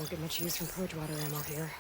Won't get much use from purge water ammo here.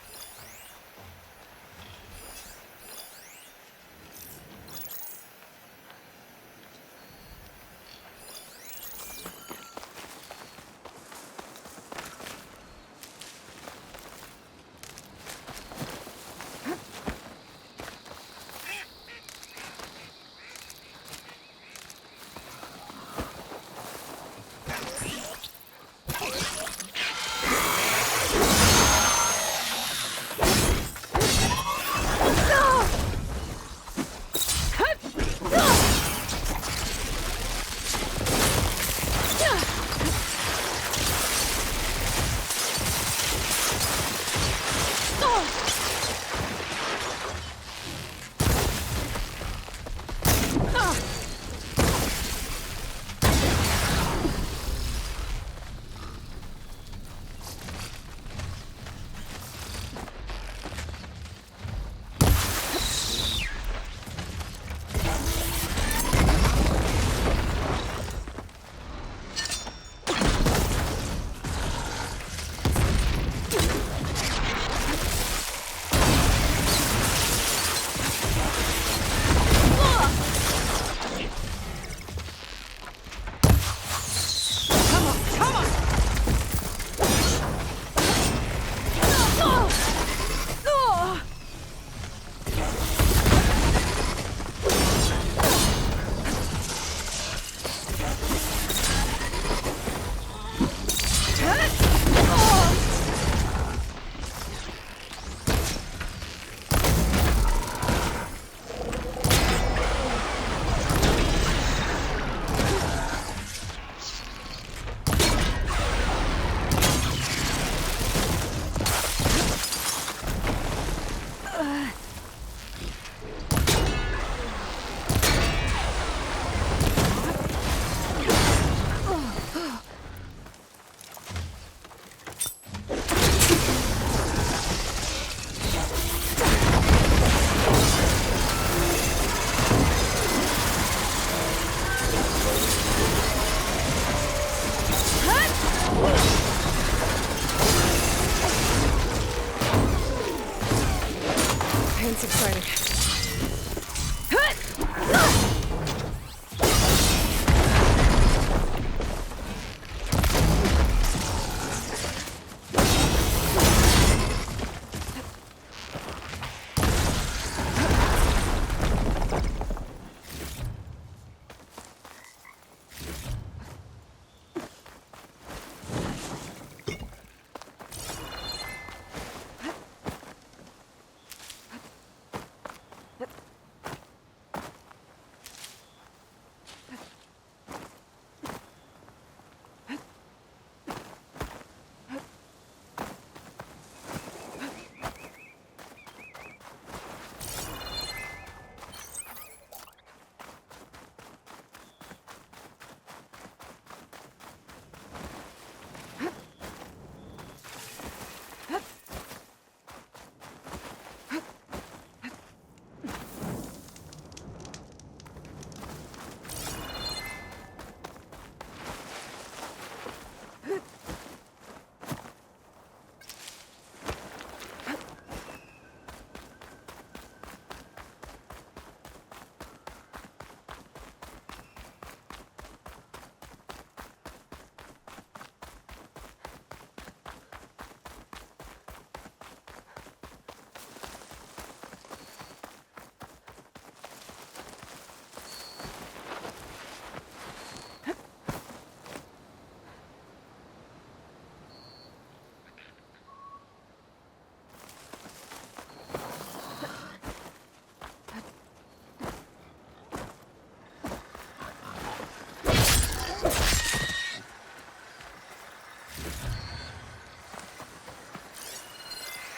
It's exciting.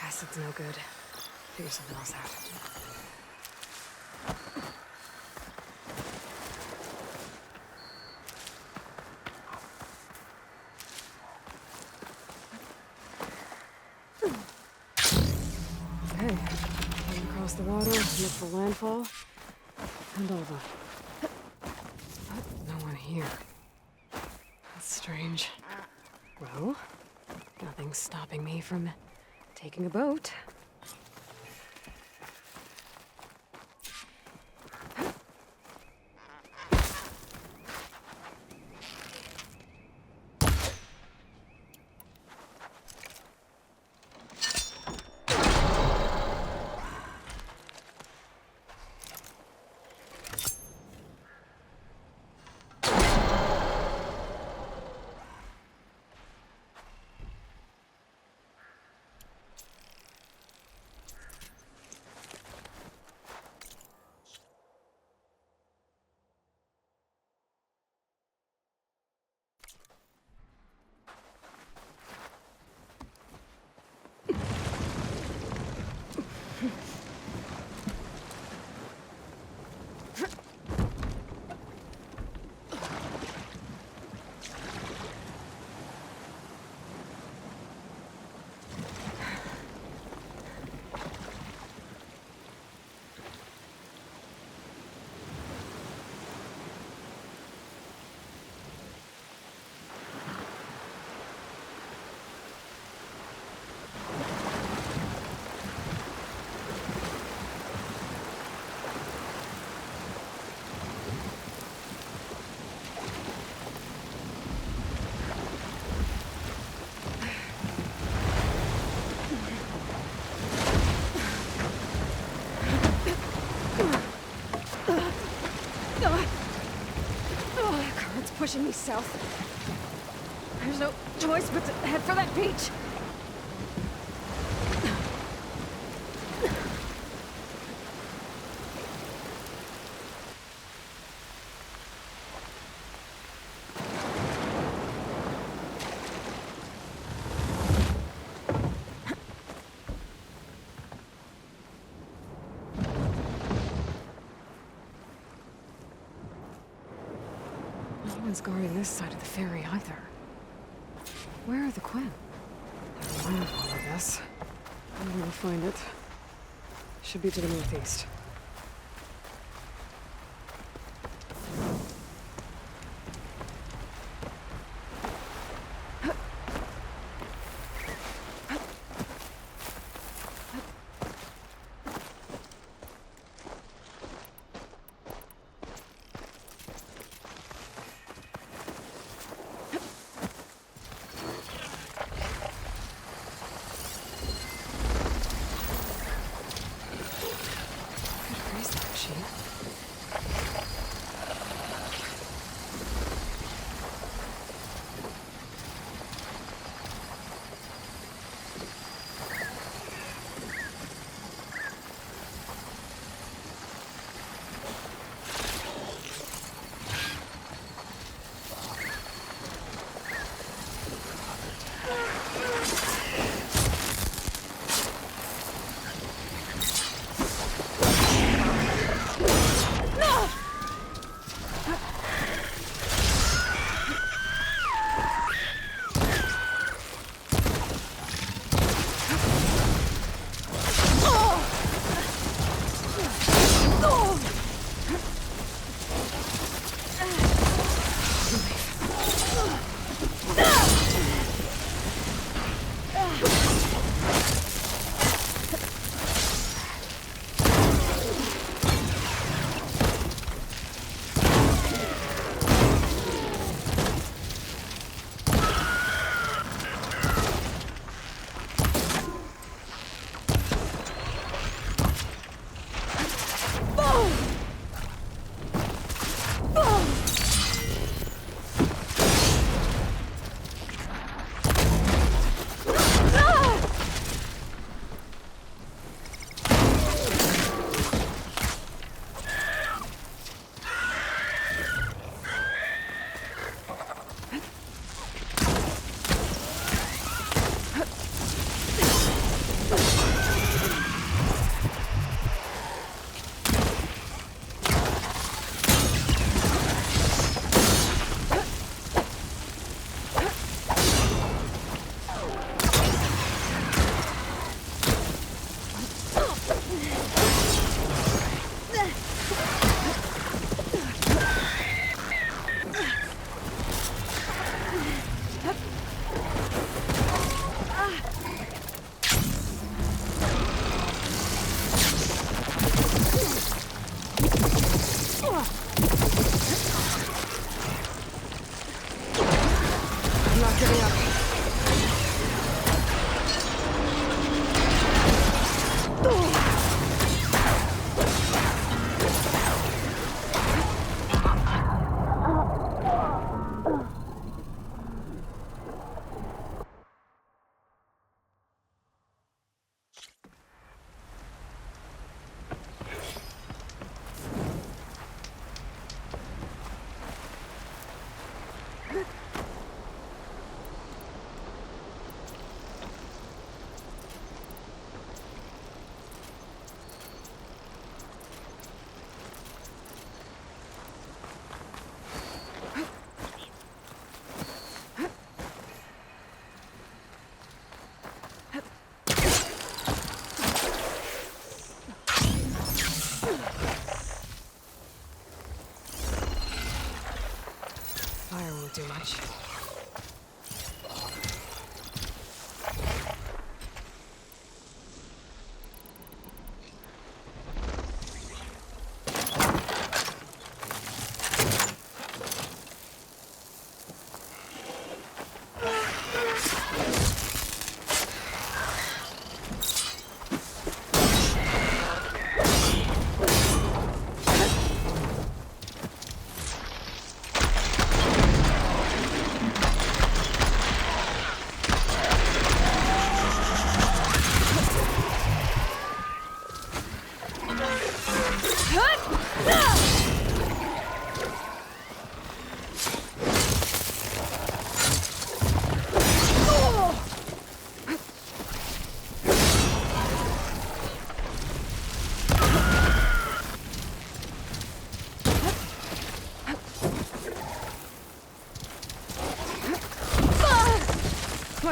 Acid's no good. Figure something else out. Okay, came across the water, look for landfall, and over. But no one here. That's strange. Well, Nothing's stopping me from taking a boat. Pushing me south. There's no choice but to head for that beach. No one's guarding this side of the ferry either. Where are the Quinn? They're landfall, I guess. I'm gonna find it. Should be to the northeast.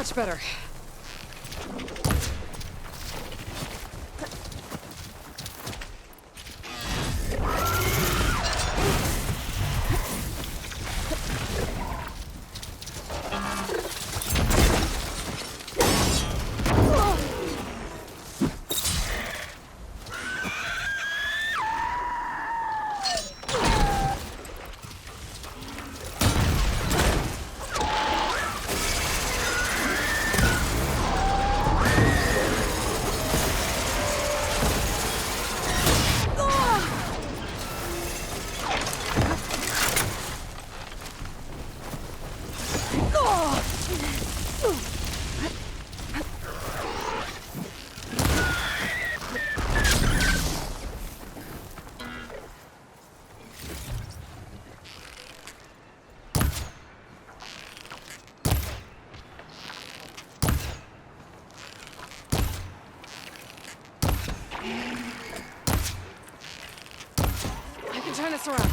Much better. Turn this around.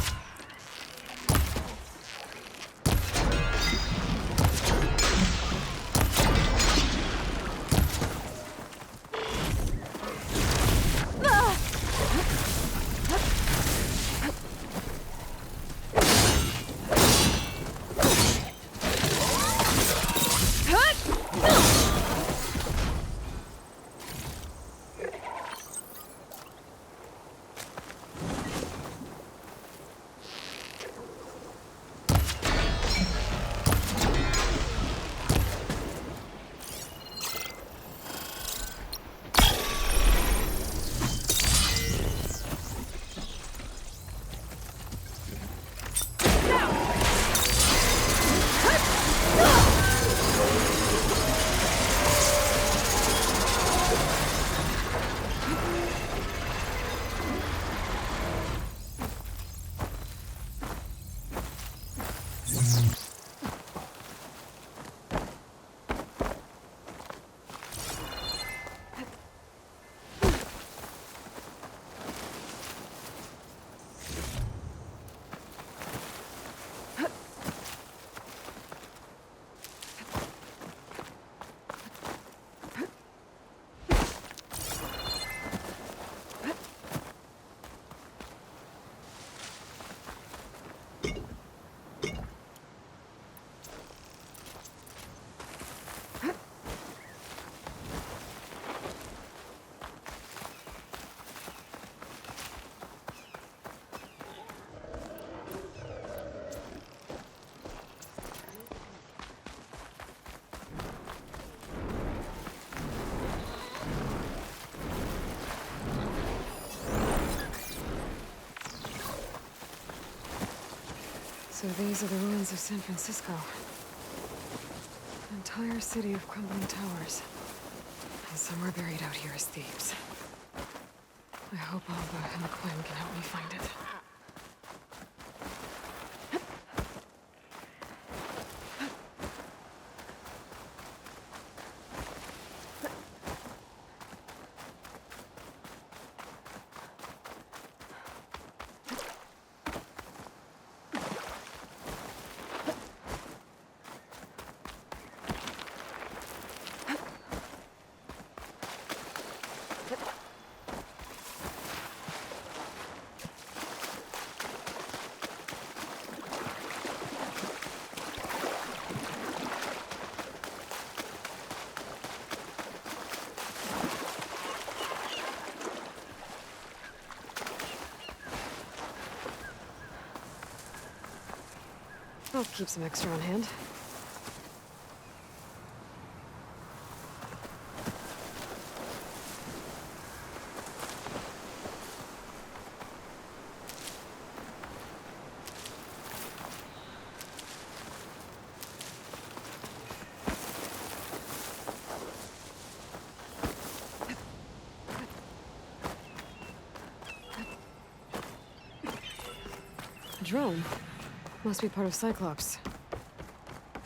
So these are the ruins of San Francisco. An entire city of crumbling towers. And somewhere buried out here is Thebes. I hope Alva and Quinn can help me find it. I'll keep some extra on hand. A drone? Must be part of Cyclops.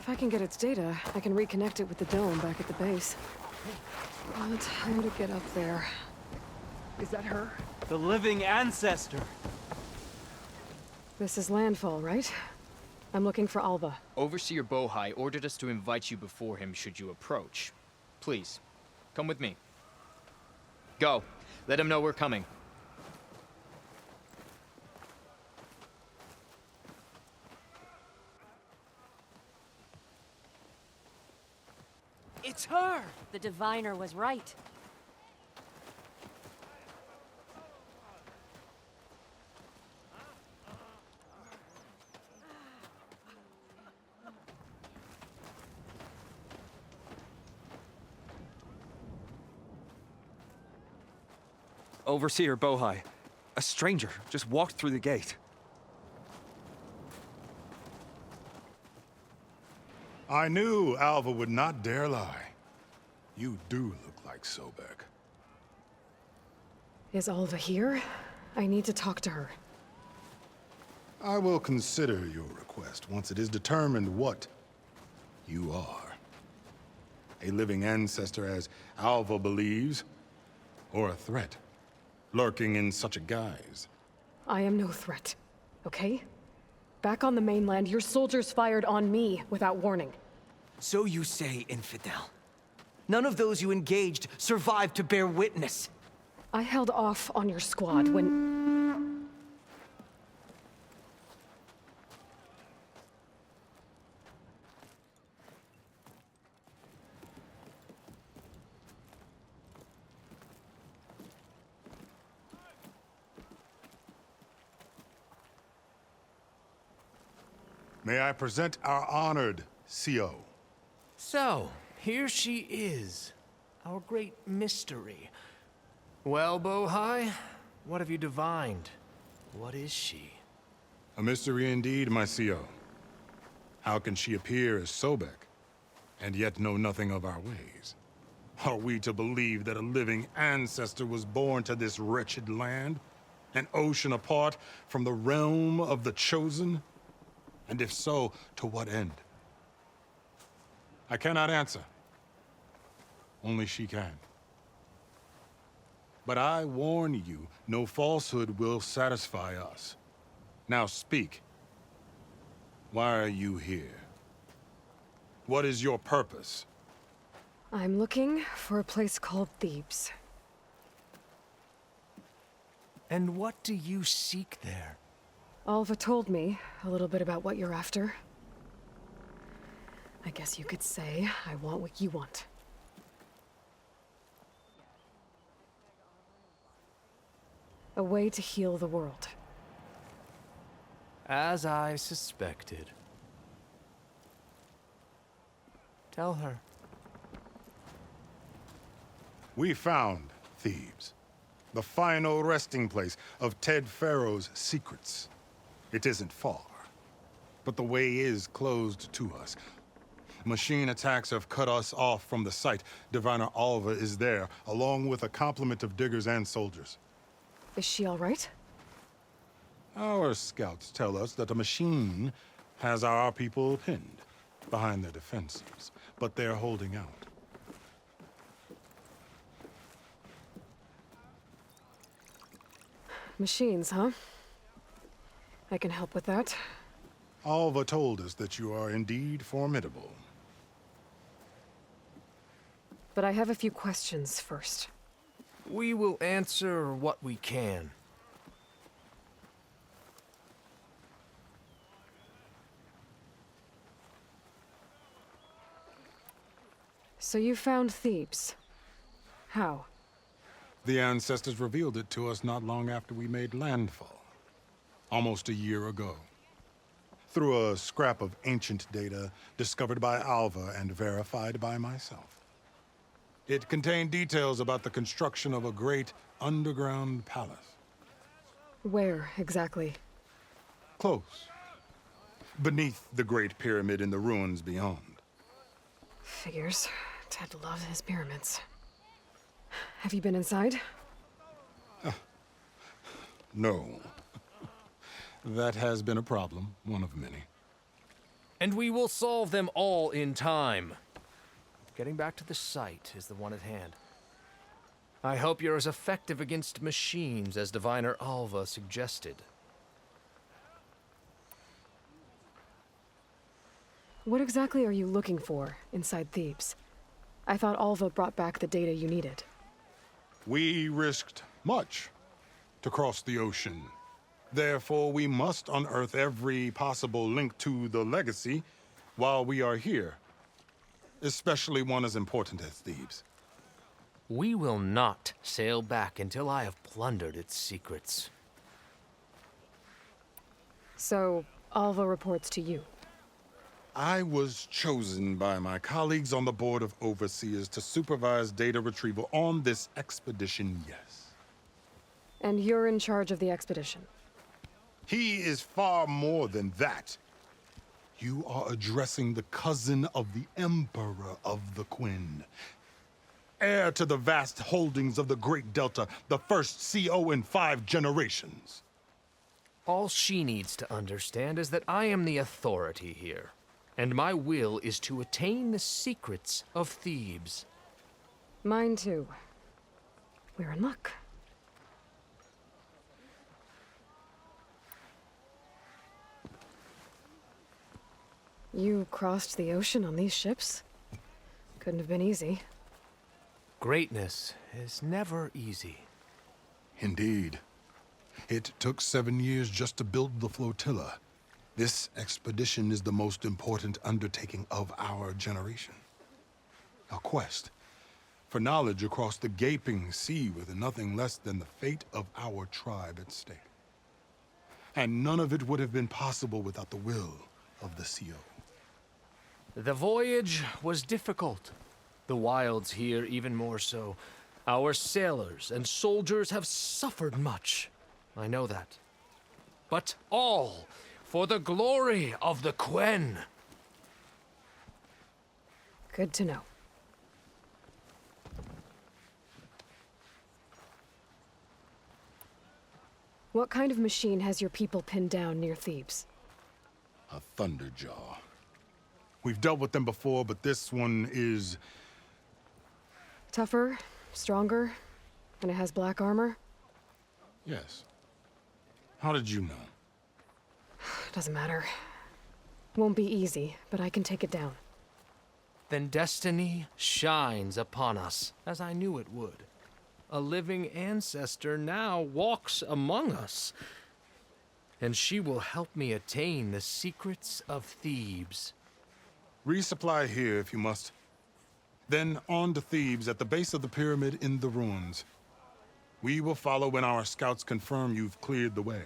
If I can get its data, I can reconnect it with the dome back at the base. But how to get up there? Is that her? The living ancestor. This is landfall, right? I'm looking for Alva. Overseer Bohai ordered us to invite you before him should you approach. Please, come with me. Go. Let him know we're coming. It's her! The diviner was right. Overseer Bohai. A stranger just walked through the gate. I knew Alva would not dare lie. You do look like Sobek. Is Alva here? I need to talk to her. I will consider your request once it is determined what you are. A living ancestor, as Alva believes, or a threat, lurking in such a guise. I am no threat, okay? Back on the mainland, your soldiers fired on me without warning. So you say, infidel. None of those you engaged survived to bear witness. I held off on your squad when... May I present our honored CO? So, here she is, our great mystery. Well, Bohai, what have you divined? What is she? A mystery indeed, my CO. How can she appear as Sobek, and yet know nothing of our ways? Are we to believe that a living ancestor was born to this wretched land? An ocean apart from the realm of the Chosen? And if so, to what end? I cannot answer. Only she can. But I warn you, no falsehood will satisfy us. Now speak. Why are you here? What is your purpose? I'm looking for a place called Thebes. And what do you seek there? Alva told me a little bit about what you're after. I guess you could say I want what you want. A way to heal the world. As I suspected. Tell her. We found Thebes, the final resting place of Ted Faro's secrets. It isn't far, but the way is closed to us. Machine attacks have cut us off from the site. Diviner Alva is there, along with a complement of diggers and soldiers. Is she all right? Our scouts tell us that a machine has our people pinned behind their defenses, but they're holding out. Machines, huh? I can help with that. Alva told us that you are indeed formidable. But I have a few questions first. We will answer what we can. So you found Thebes. How? The ancestors revealed it to us not long after we made landfall. Almost a year ago. Through a scrap of ancient data discovered by Alva and verified by myself. It contained details about the construction of a great underground palace. Where, exactly? Close. Beneath the Great Pyramid in the ruins beyond. Figures. Ted loves his pyramids. Have you been inside? No. That has been a problem, one of many. And we will solve them all in time. Getting back to the site is the one at hand. I hope you're as effective against machines as Diviner Alva suggested. What exactly are you looking for inside Thebes? I thought Alva brought back the data you needed. We risked much to cross the ocean. Therefore, we must unearth every possible link to the legacy while we are here, especially one as important as Thebes. We will not sail back until I have plundered its secrets. So, Alva reports to you. I was chosen by my colleagues on the Board of Overseers to supervise data retrieval on this expedition, yes. And you're in charge of the expedition. He is far more than that. You are addressing the cousin of the Emperor of the Quinn. Heir to the vast holdings of the Great Delta, the first CO in 5 generations. All she needs to understand is that I am the authority here, and my will is to attain the secrets of Thebes. Mine too. We're in luck. You crossed the ocean on these ships? Couldn't have been easy. Greatness is never easy. Indeed. It took 7 years just to build the flotilla. This expedition is the most important undertaking of our generation. A quest for knowledge across the gaping sea with nothing less than the fate of our tribe at stake. And none of it would have been possible without the will of the CO. The voyage was difficult. The wilds here even more so. Our sailors and soldiers have suffered much. I know that. But all for the glory of the Quen. Good to know. What kind of machine has your people pinned down near Thebes? A Thunderjaw. We've dealt with them before, but this one is... Tougher, stronger, and it has black armor? Yes. How did you know? Doesn't matter. Won't be easy, but I can take it down. Then destiny shines upon us, as I knew it would. A living ancestor now walks among us, and she will help me attain the secrets of Thebes. Resupply here if you must. Then on to Thebes at the base of the pyramid in the ruins. We will follow when our scouts confirm you've cleared the way.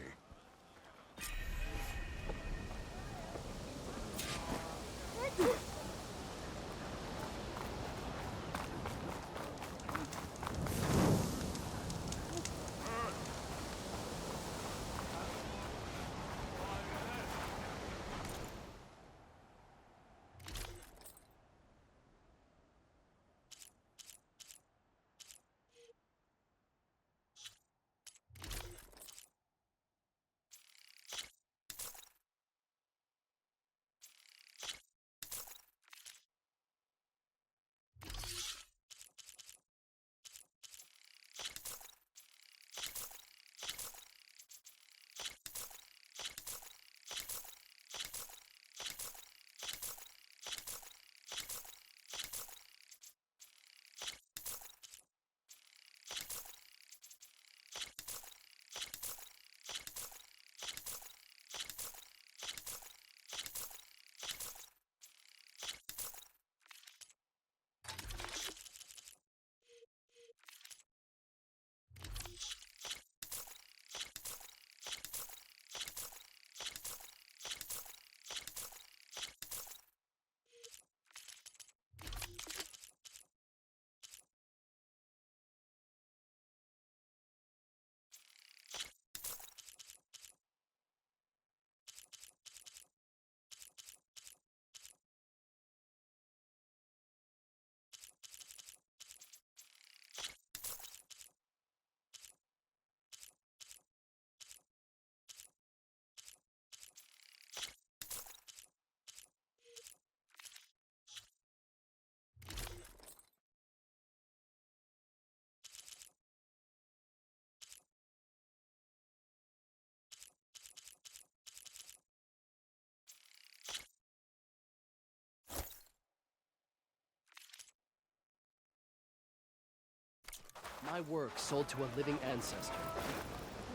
my work sold to a living ancestor.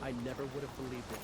I never would have believed it.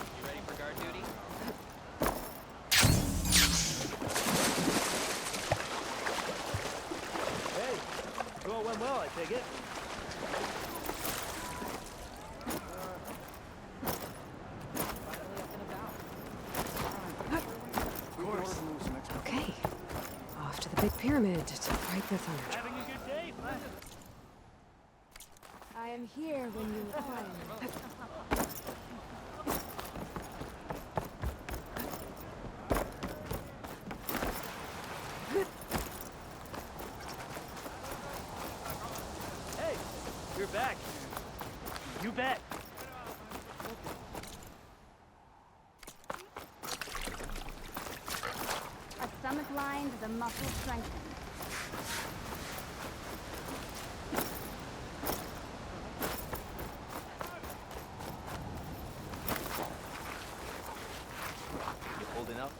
You ready for guard duty? Hey, tour went well, I take it. Okay. Off to the big pyramid to fight the thunder. Having a good day, friend? I am here when you require me. Hey, you're back. You bet. A stomach lined, the muscle strengthened. You holding up?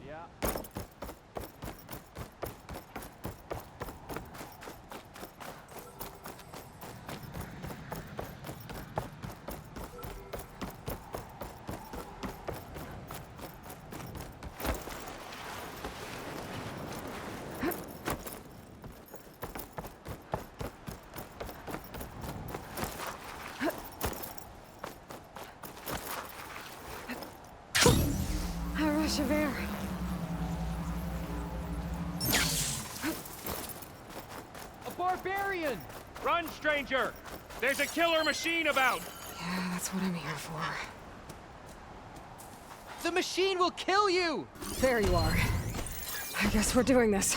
Yeah. A rush of air. A barbarian! Run, stranger! There's a killer machine about! Yeah, that's what I'm here for. The machine will kill you! There you are. I guess we're doing this.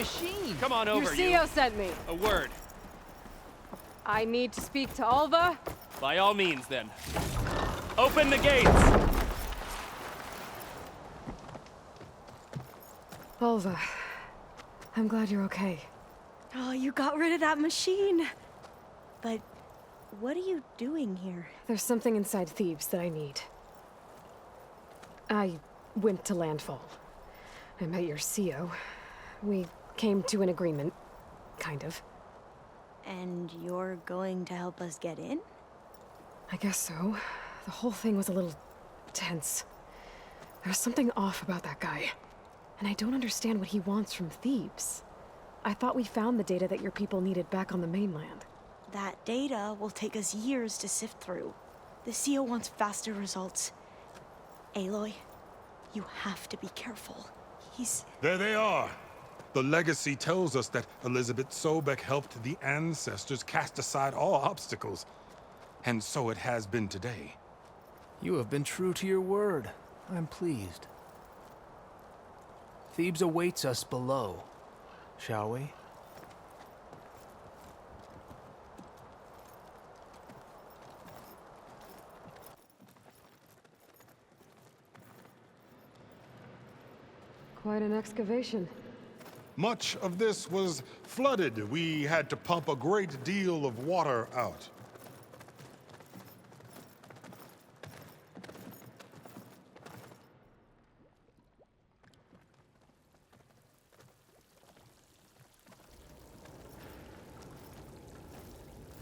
machine. Come on over, Your CO sent me. A word. I need to speak to Alva. By all means, then. Open the gates! Alva, I'm glad you're okay. Oh, you got rid of that machine. But what are you doing here? There's something inside Thebes that I need. I went to landfall. I met your CO. We came to an agreement, kind of. And you're going to help us get in? I guess so. The whole thing was a little tense. There was something off about that guy. And I don't understand what he wants from Thebes. I thought we found the data that your people needed back on the mainland. That data will take us years to sift through. The CO wants faster results. Aloy, you have to be careful. There they are. The legacy tells us that Elizabeth Sobek helped the ancestors cast aside all obstacles. And so it has been today. You have been true to your word. I'm pleased. Thebes awaits us below. Shall we? Quite an excavation. Much of this was flooded. We had to pump a great deal of water out.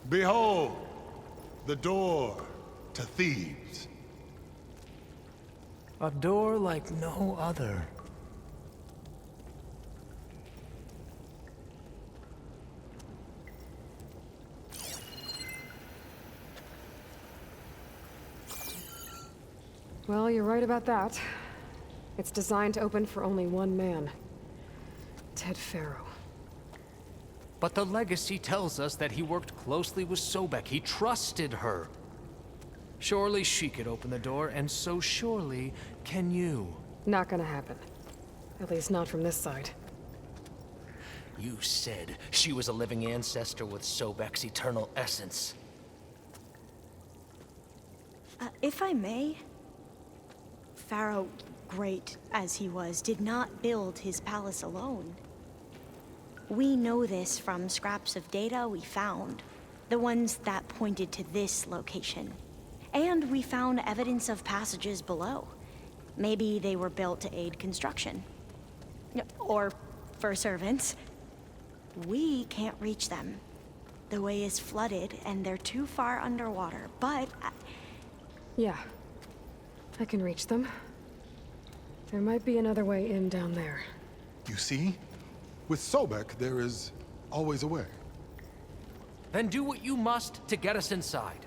Behold, the door to Thebes. A door like no other. Well, you're right about that. It's designed to open for only one man. Ted Faro. But the legacy tells us that he worked closely with Sobek. He trusted her. Surely she could open the door, and so surely can you. Not gonna happen. At least not from this side. You said she was a living ancestor with Sobek's eternal essence. If I may, Faro, great as he was, did not build his palace alone. We know this from scraps of data we found, the ones that pointed to this location. And we found evidence of passages below. Maybe they were built to aid construction. Or for servants. We can't reach them. The way is flooded and they're too far underwater, but... Yeah. I can reach them. There might be another way in down there. You see? With Sobek, there is always a way. Then do what you must to get us inside.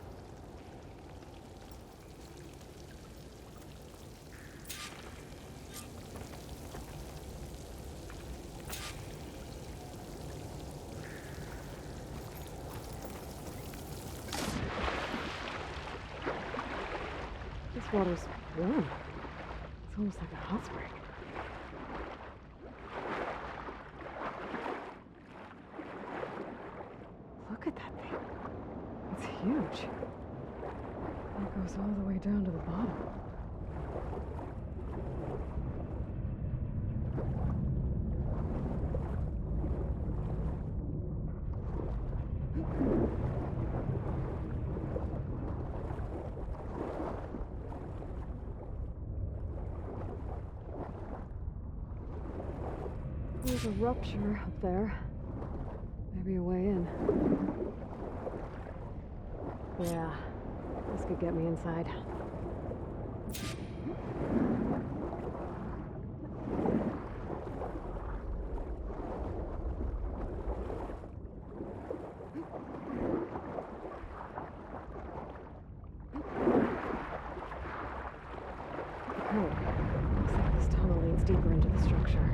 This water's warm. It's almost like a hot spring. Look at that thing. It's huge. It goes all the way down to the bottom. There's a rupture up there. Maybe a way in. Yeah, this could get me inside. Oh, looks like this tunnel leads deeper into the structure.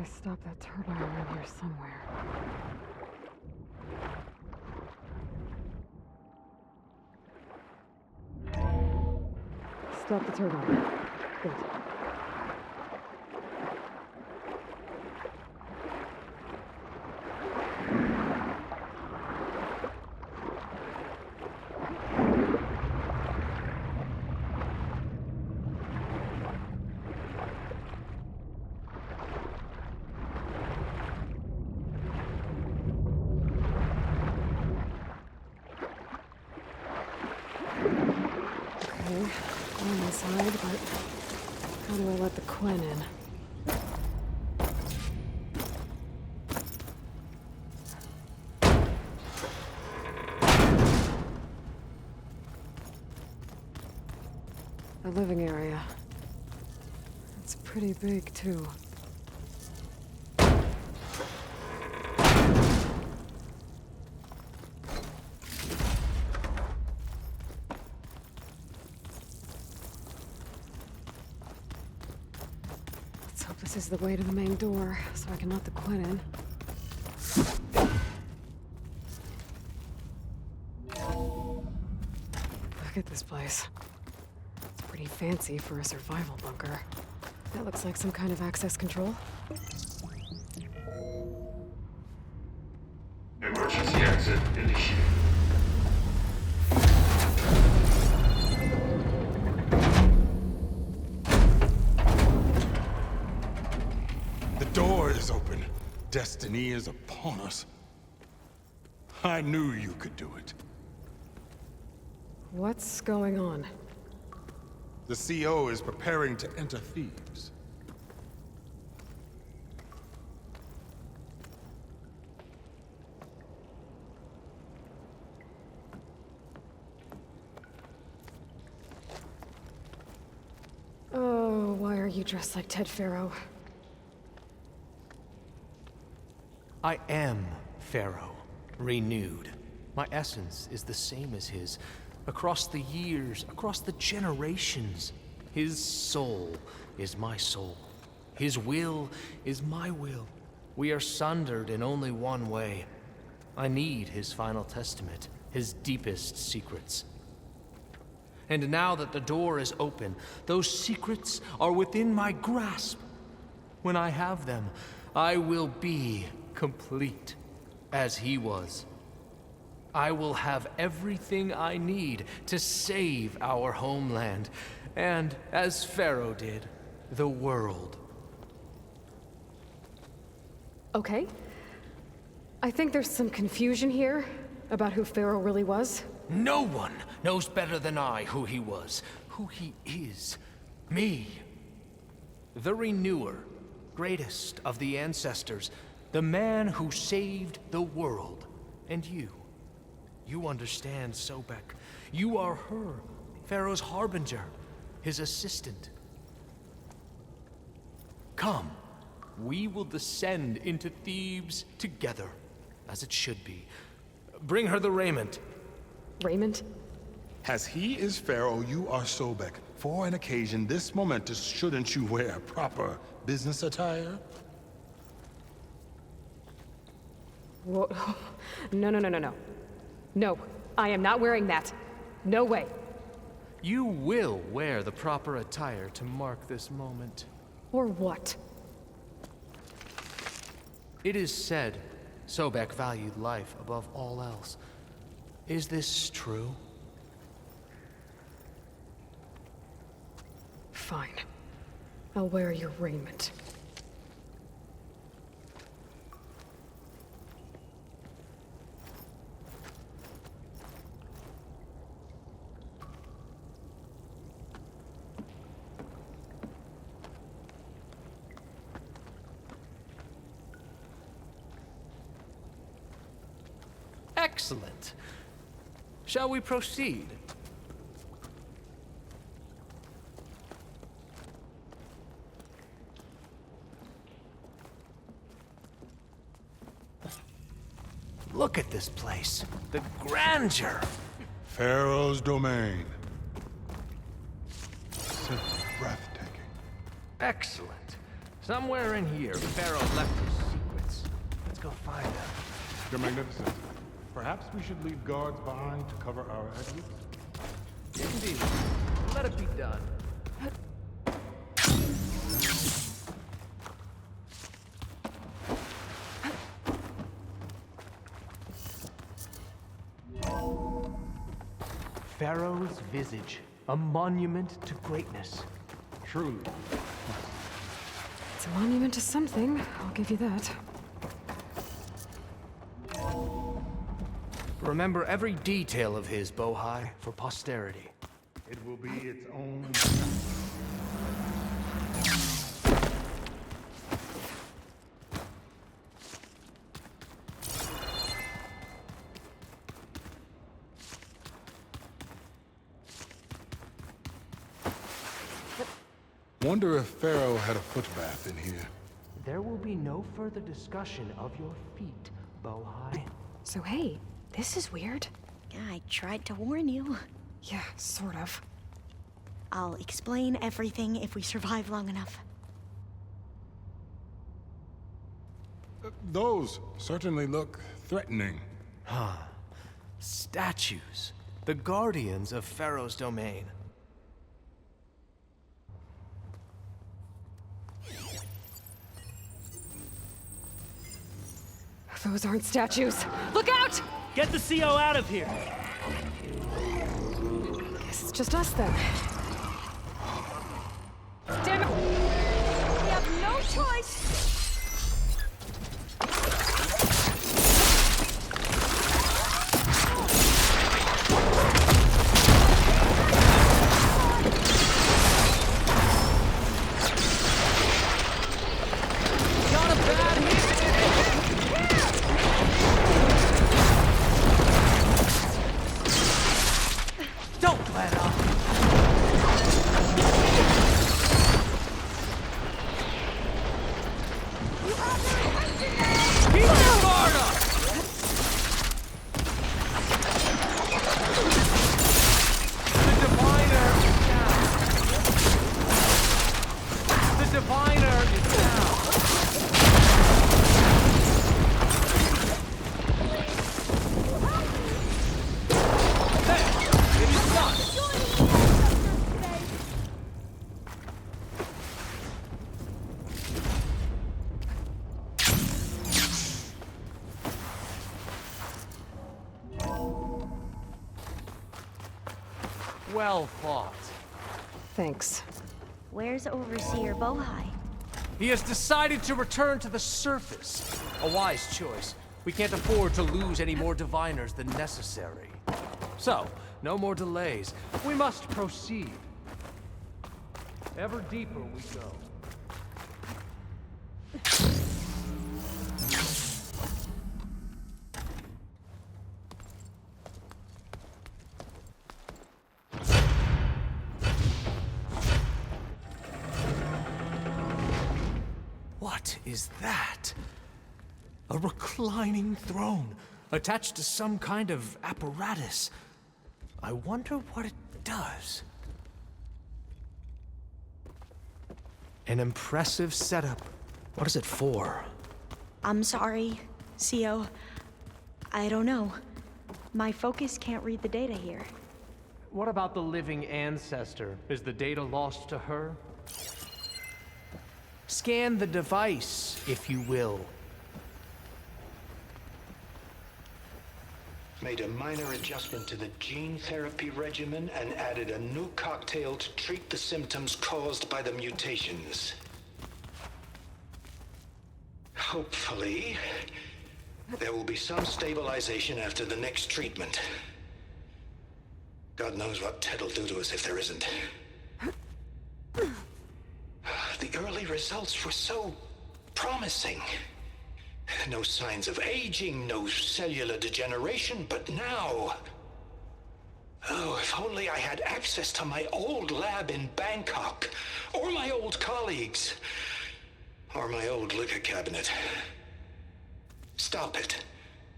stop that turbine around here somewhere. Stop the turbine. Good. Okay, I'm inside, but how do I let the Quen in? The living area. It's pretty big, too. Let's hope this is the way to the main door, so I can let the Quen in. Look at this place. It's pretty fancy for a survival bunker. That looks like some kind of access control. Emergency exit initiated. The door is open. Destiny is upon us. I knew you could do it. What's going on? The CO is preparing to enter Thebes. Oh, why are you dressed like Ted Faro? I am Faro, renewed. My essence is the same as his. Across the years, across the generations. His soul is my soul. His will is my will. We are sundered in only one way. I need his final testament, his deepest secrets. And now that the door is open, those secrets are within my grasp. When I have them, I will be complete, as he was. I will have everything I need to save our homeland, and, as Faro did, the world. Okay. I think there's some confusion here about who Faro really was. No one knows better than I who he was, who he is. Me. The Renewer, greatest of the ancestors, the man who saved the world. And you. You understand, Sobek. You are her, Pharaoh's harbinger, his assistant. Come, we will descend into Thebes together, as it should be. Bring her the raiment. Raiment? As he is Pharaoh, you are Sobek. For an occasion this momentous, shouldn't you wear proper business attire? Whoa. No, no, no, no, no. No, I am not wearing that. No way. You will wear the proper attire to mark this moment. Or what? It is said Sobek valued life above all else. Is this true? Fine. I'll wear your raiment. Excellent. Shall we proceed? Look at this place. The grandeur. Pharaoh's domain. Simply breathtaking. Excellent. Somewhere in here, Faro left his secrets. Let's go find them. Your Magnificence, perhaps we should leave guards behind to cover our exits? Indeed. Let it be done. Pharaoh's visage, a monument to greatness. Truly. It's a monument to something, I'll give you that. Remember every detail of his, Bohai, for posterity. It will be its own... Wonder if Faro had a footbath in here. There will be no further discussion of your feet, Bohai. So hey, this is weird. Yeah, I tried to warn you. Yeah, sort of. I'll explain everything if we survive long enough. Those certainly look threatening. Statues. The guardians of Pharaoh's domain. Those aren't statues. Look out! Get the CO out of here! Guess it's just us then. Damn it! We have no choice! Well fought. Thanks. Where's Overseer Bohai? He has decided to return to the surface. A wise choice. We can't afford to lose any more diviners than necessary. So, no more delays. We must proceed. Ever deeper we go. What is that? A reclining throne, attached to some kind of apparatus. I wonder what it does. An impressive setup. What is it for? I'm sorry, CO. I don't know. My focus can't read the data here. What about the living ancestor? Is the data lost to her? Scan the device, if you will. Made a minor adjustment to the gene therapy regimen and added a new cocktail to treat the symptoms caused by the mutations. Hopefully, there will be some stabilization after the next treatment. God knows what Ted'll do to us if there isn't. The early results were so promising. No signs of aging, no cellular degeneration, but now... Oh, if only I had access to my old lab in Bangkok, or my old colleagues, or my old liquor cabinet. Stop it.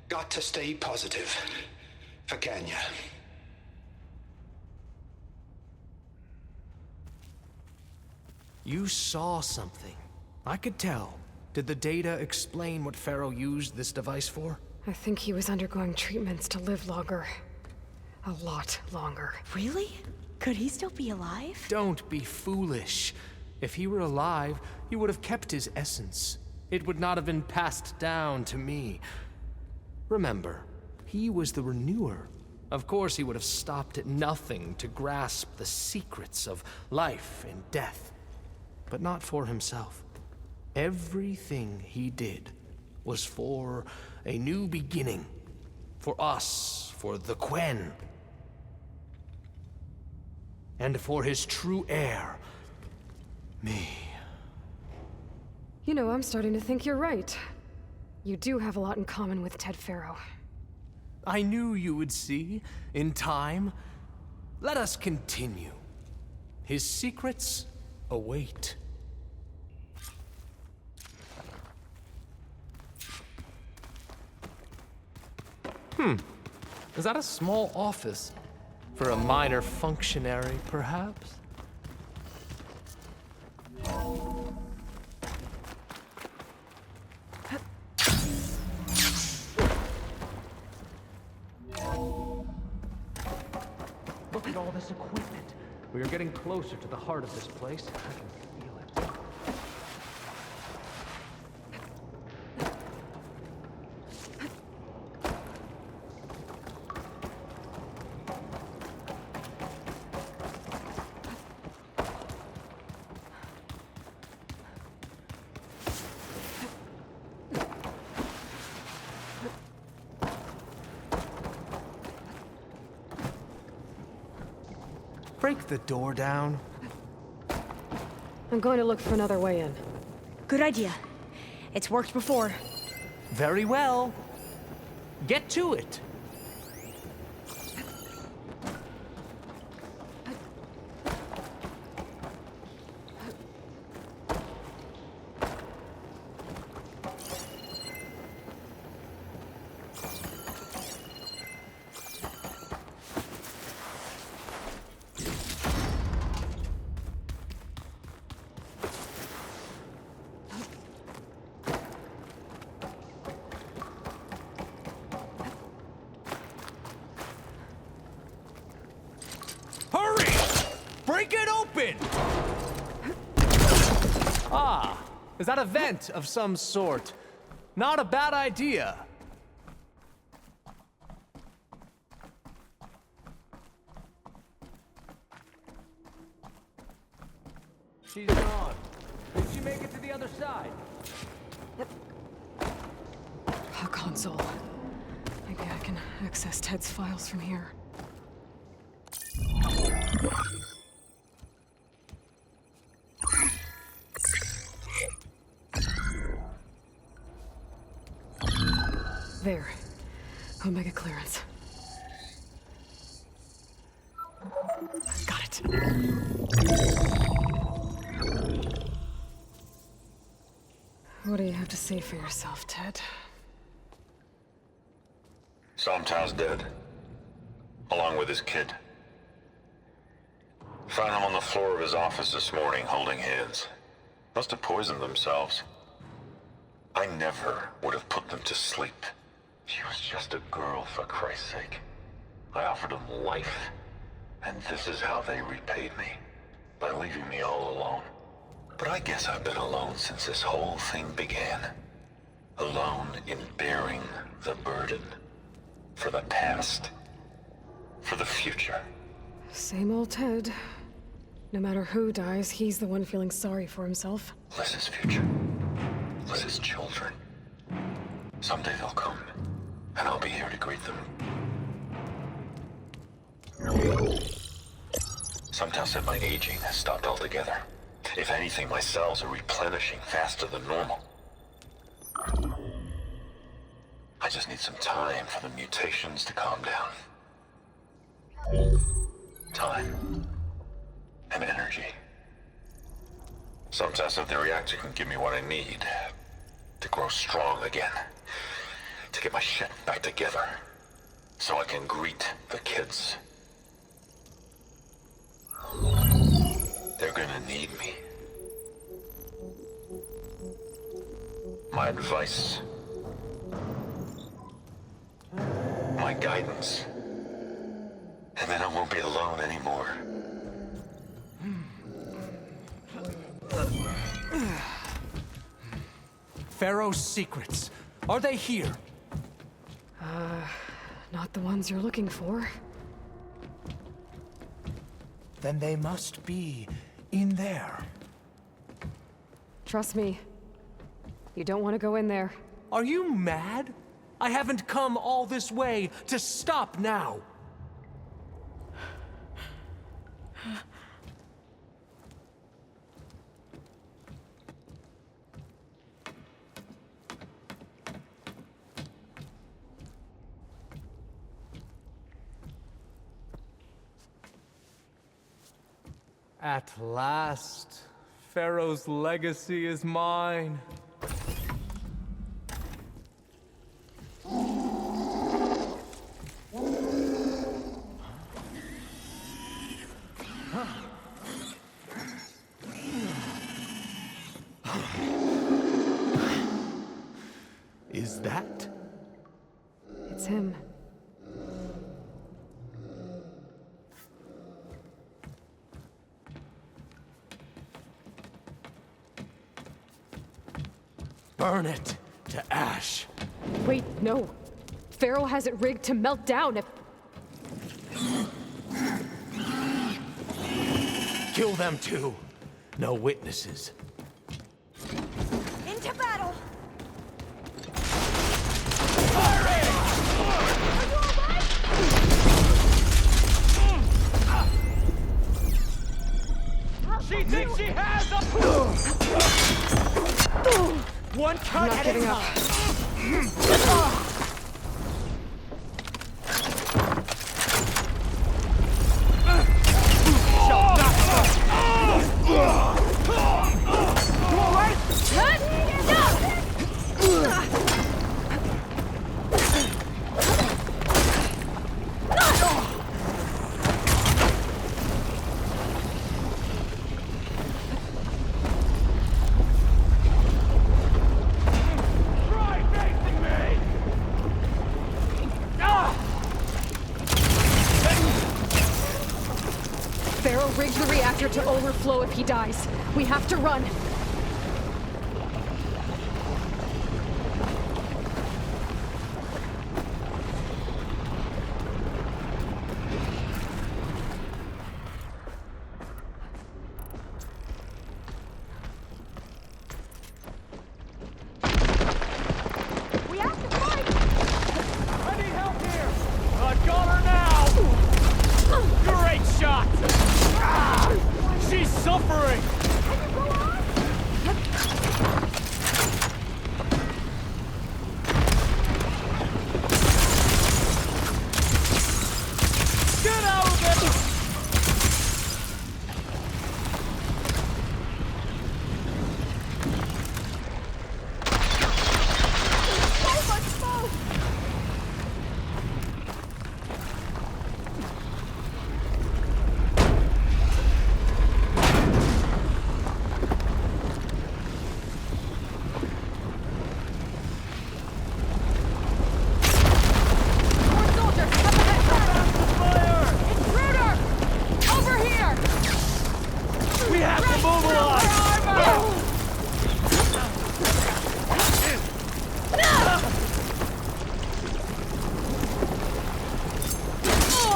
Got to stay positive. For Kenya. You saw something. I could tell. Did the data explain what Faro used this device for? I think he was undergoing treatments to live longer. A lot longer. Really? Could he still be alive? Don't be foolish. If he were alive, he would have kept his essence. It would not have been passed down to me. Remember, he was the renewer. Of course, he would have stopped at nothing to grasp the secrets of life and death. But not for himself. Everything he did was for a new beginning. For us, for the Quen. And for his true heir, me. You know, I'm starting to think you're right. You do have a lot in common with Ted Faro. I knew you would see, in time. Let us continue. His secrets await. Is that a small office? For a minor functionary, perhaps? Look at all this equipment. We are getting closer to the heart of this place. I can feel it. Break the door down. I'm going to look for another way in. Good idea. It's worked before. Very well. Get to it. Break it open! Ah, is that a vent of some sort? Not a bad idea. She's gone. Did she make it to the other side? A console. Maybe I can access Ted's files from here. There. Omega clearance. Got it. What do you have to say for yourself, Ted? Somto's dead. Along with his kid. Found him on the floor of his office this morning, holding hands. Must have poisoned themselves. I never would have put them to sleep. She was just a girl, for Christ's sake. I offered them life, and this is how they repaid me. By leaving me all alone. But I guess I've been alone since this whole thing began. Alone in bearing the burden. For the past. For the future. Same old Ted. No matter who dies, he's the one feeling sorry for himself. Liz's future. Liz's children. Someday they'll come. And I'll be here to greet them. Sometimes said my aging has stopped altogether. If anything, my cells are replenishing faster than normal. I just need some time for the mutations to calm down. Time. And energy. Sometimes if the reactor can give me what I need to grow strong again. To get my shit back together. So I can greet the kids. They're gonna need me. my advice, my guidance. And then I won't be alone anymore. Faro's secrets. Are they here? Not the ones you're looking for. Then they must be in there. Trust me. You don't want to go in there. Are you mad? I haven't come all this way to stop now. At last, Faro's legacy is mine. Is that? It's him. Burn it to ash. Wait, no. Faro has it rigged to melt down if... Kill them too. No witnesses. Into battle! She thinks she has a... One cut not at giving a up. time. Faro rigged the reactor to overflow if he dies. We have to run. We have to fight! I need help here! I got her now! Great shot! She's suffering! Can you go on? Get out of there! So much smoke! More soldiers, up ahead! Fire! Intruder! Over here! We have to mobilize!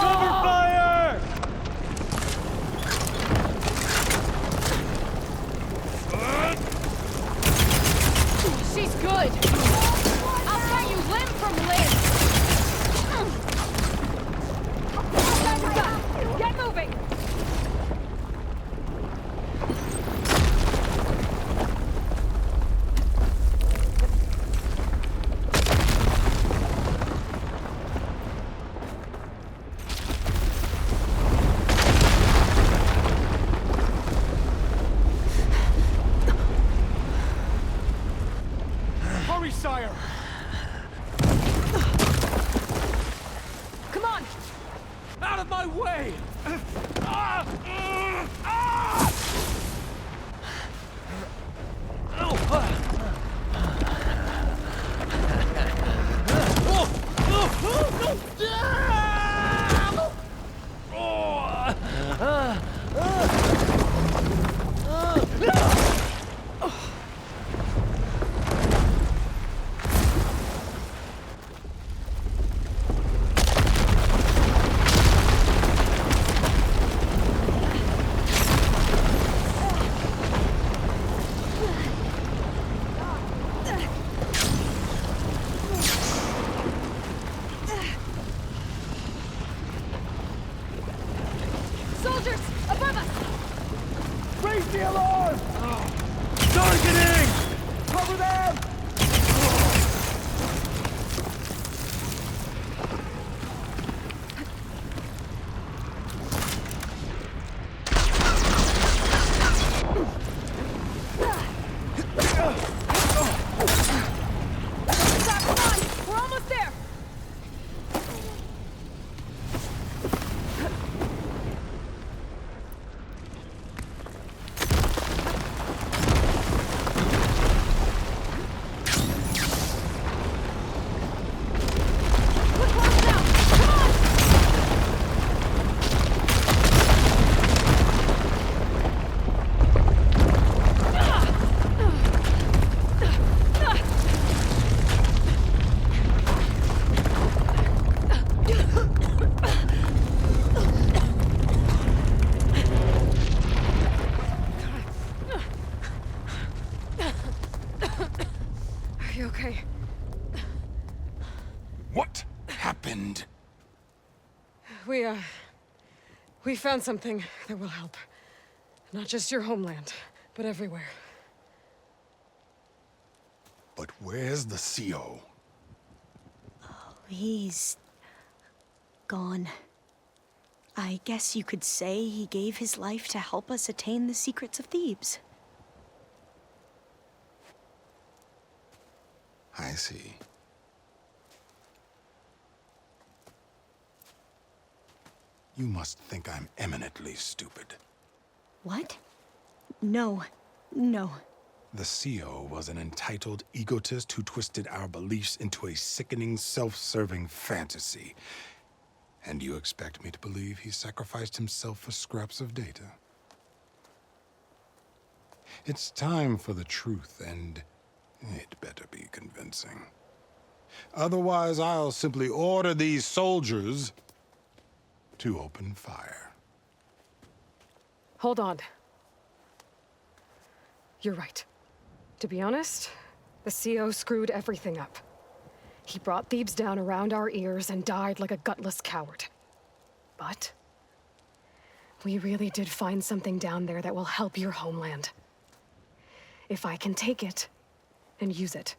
Cover fire! She's good! I'll cut you limb from limb! Get moving! Hurry, sire! Come on! Out of my way! You okay? What happened? We found something that will help. Not just your homeland, but everywhere. But where's the CO? He's gone. I guess you could say he gave his life to help us attain the secrets of Thebes. I see. You must think I'm eminently stupid. What? No. No. The CO was an entitled egotist who twisted our beliefs into a sickening, self-serving fantasy. And you expect me to believe he sacrificed himself for scraps of data? It's time for the truth, and it better be convincing. Otherwise, I'll simply order these soldiers to open fire. Hold on. You're right. To be honest, the CO screwed everything up. He brought Thebes down around our ears and died like a gutless coward. But we really did find something down there that will help your homeland. If I can take it and use it.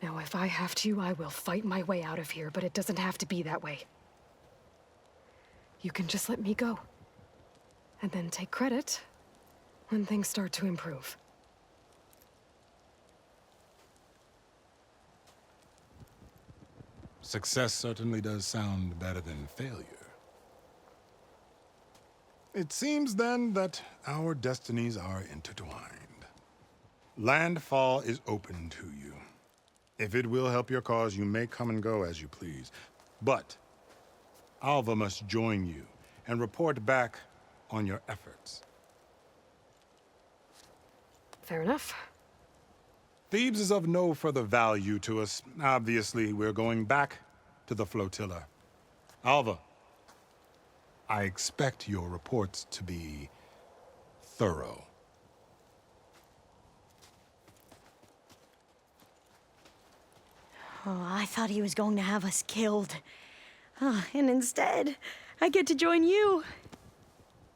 Now, if I have to, I will fight my way out of here, but it doesn't have to be that way. You can just let me go. And then take credit when things start to improve. Success certainly does sound better than failure. It seems then that our destinies are intertwined. Landfall is open to you. If it will help your cause, you may come and go as you please. But Alva must join you and report back on your efforts. Fair enough. Thebes is of no further value to us. Obviously, we're going back to the flotilla. Alva, I expect your reports to be thorough. Oh, I thought he was going to have us killed. And instead, I get to join you.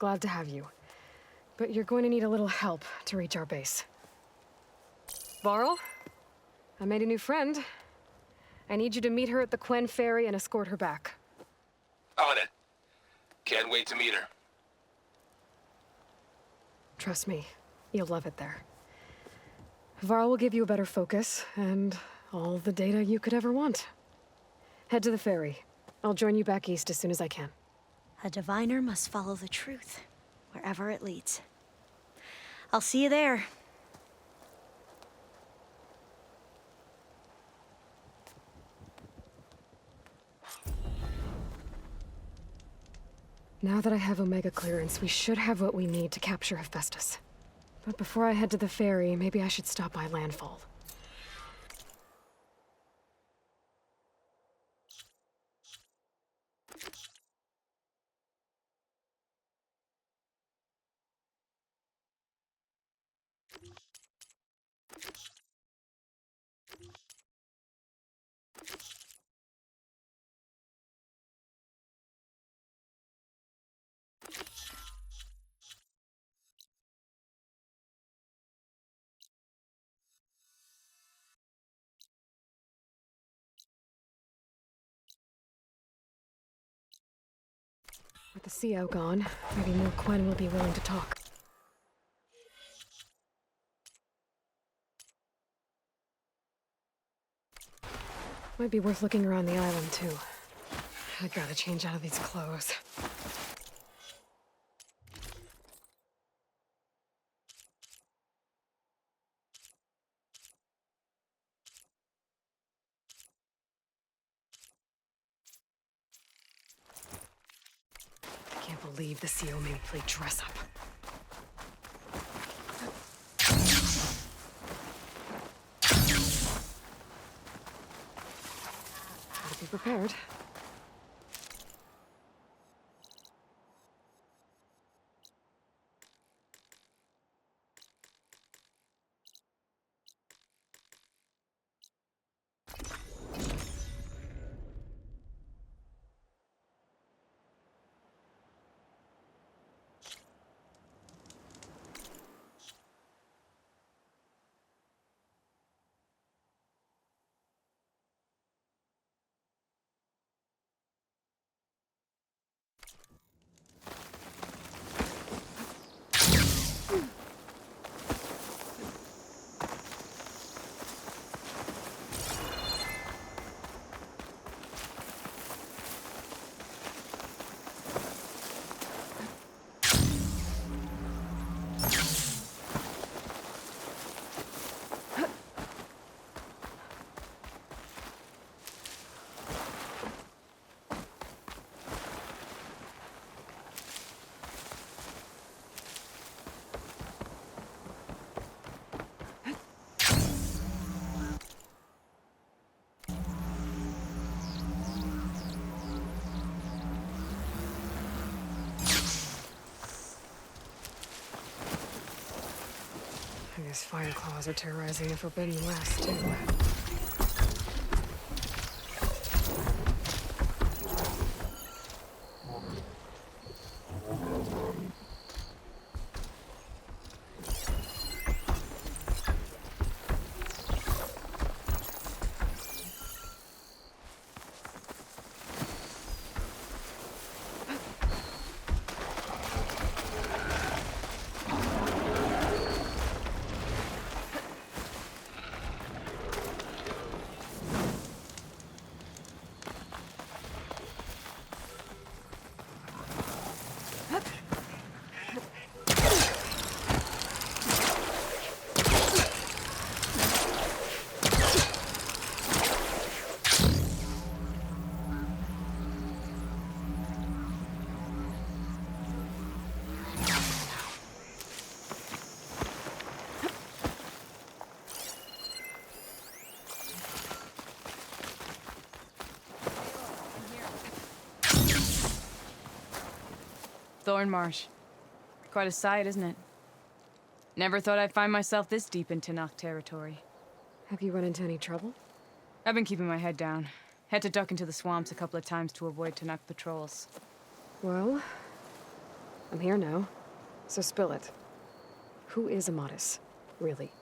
Glad to have you. But you're going to need a little help to reach our base. Varl, I made a new friend. I need you to meet her at the Quen Ferry and escort her back. On it. Can't wait to meet her. Trust me, you'll love it there. Varl will give you a better focus, and all the data you could ever want. Head to the ferry. I'll join you back east as soon as I can. A diviner must follow the truth, wherever it leads. I'll see you there. Now that I have Omega clearance, we should have what we need to capture Hephaestus. But before I head to the ferry, maybe I should stop by Landfall. With the CO gone, maybe more Quen will be willing to talk. Might be worth looking around the island, too. I gotta change out of these clothes. I can't believe the CO made me play dress up. Gotta be prepared. These fire claws are terrorizing the Forbidden West, too. Thornmarsh. Quite a sight, isn't it? Never thought I'd find myself this deep in Tenakth territory. Have you run into any trouble? I've been keeping my head down. Had to duck into the swamps a couple of times to avoid Tenakth patrols. Well, I'm here now, so spill it. Who is Amatis, really?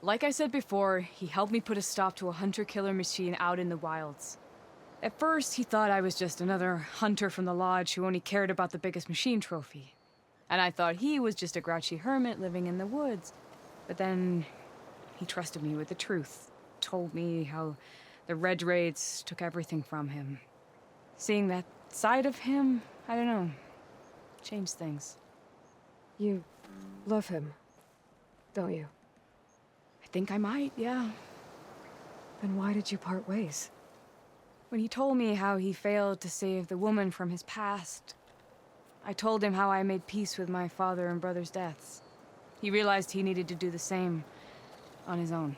Like I said before, he helped me put a stop to a hunter-killer machine out in the wilds. At first, he thought I was just another hunter from the lodge who only cared about the biggest machine trophy. And I thought he was just a grouchy hermit living in the woods. But then, he trusted me with the truth. Told me how the Red Raids took everything from him. Seeing that side of him, I don't know, changed things. You love him, don't you? I think I might, yeah. Then why did you part ways? When he told me how he failed to save the woman from his past, I told him how I made peace with my father and brother's deaths. He realized he needed to do the same on his own.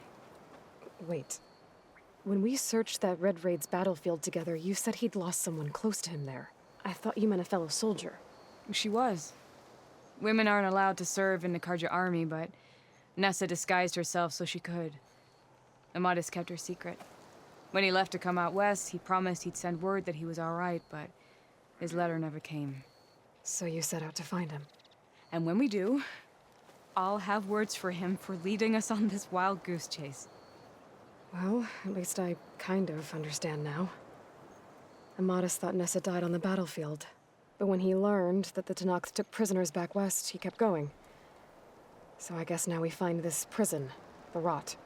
Wait. When we searched that Red Raid's battlefield together, you said he'd lost someone close to him there. I thought you meant a fellow soldier. She was. Women aren't allowed to serve in the Karja army, but Nessa disguised herself so she could. Amatis kept her secret. When he left to come out west, he promised he'd send word that he was all right, but his letter never came. So you set out to find him. And when we do, I'll have words for him for leading us on this wild goose chase. Well, at least I kind of understand now. Amatis thought Nessa died on the battlefield, but when he learned that the Tenakth took prisoners back west, he kept going. So I guess now we find this prison, the Rot.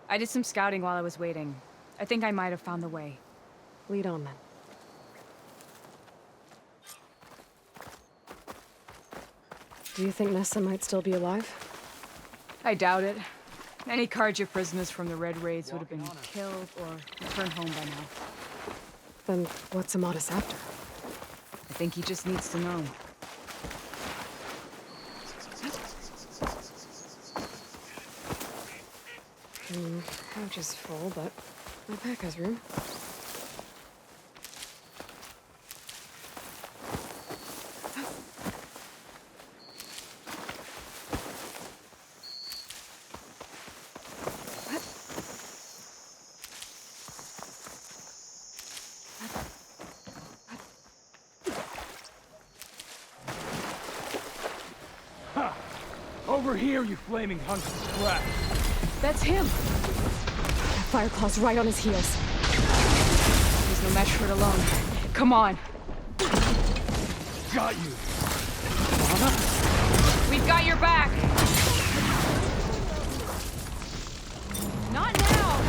I did some scouting while I was waiting. I think I might have found the way. Lead on, then. Do you think Nessa might still be alive? I doubt it. Any Karja prisoners from the Red Raids would have been killed or returned home by now. Then what's Amatis after? I think he just needs to know. Pouch is full, but my pack has room. Over here, you flaming hunk of crap! That's him! That Fireclaw's right on his heels. He's no match for it alone. Come on! Got you! We've got your back! Not now!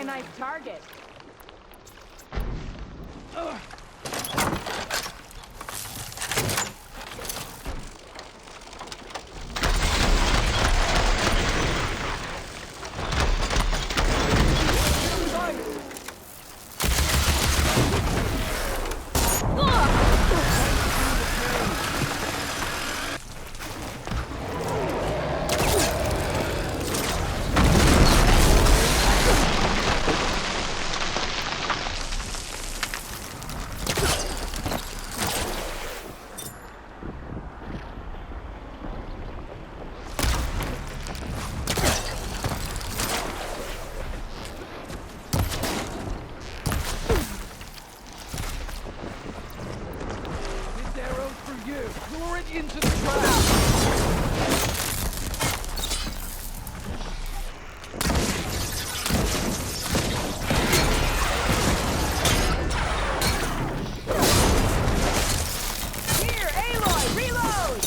nice target. Into the trap! Here, Aloy, reload!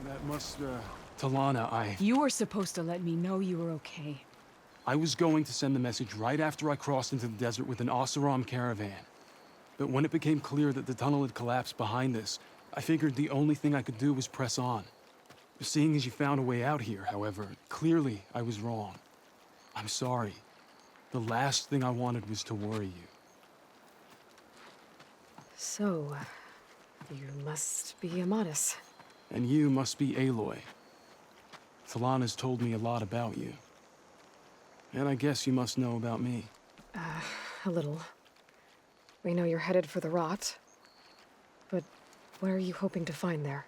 That must, Talana, You were supposed to let me know you were okay. I was going to send the message right after I crossed into the desert with an Oseram caravan. But when it became clear that the tunnel had collapsed behind us, I figured the only thing I could do was press on. Seeing as you found a way out here, however, clearly I was wrong. I'm sorry. The last thing I wanted was to worry you. So, you must be Amatis. And you must be Aloy. Talana's told me a lot about you. And I guess you must know about me. A little. We know you're headed for the rot. But what are you hoping to find there?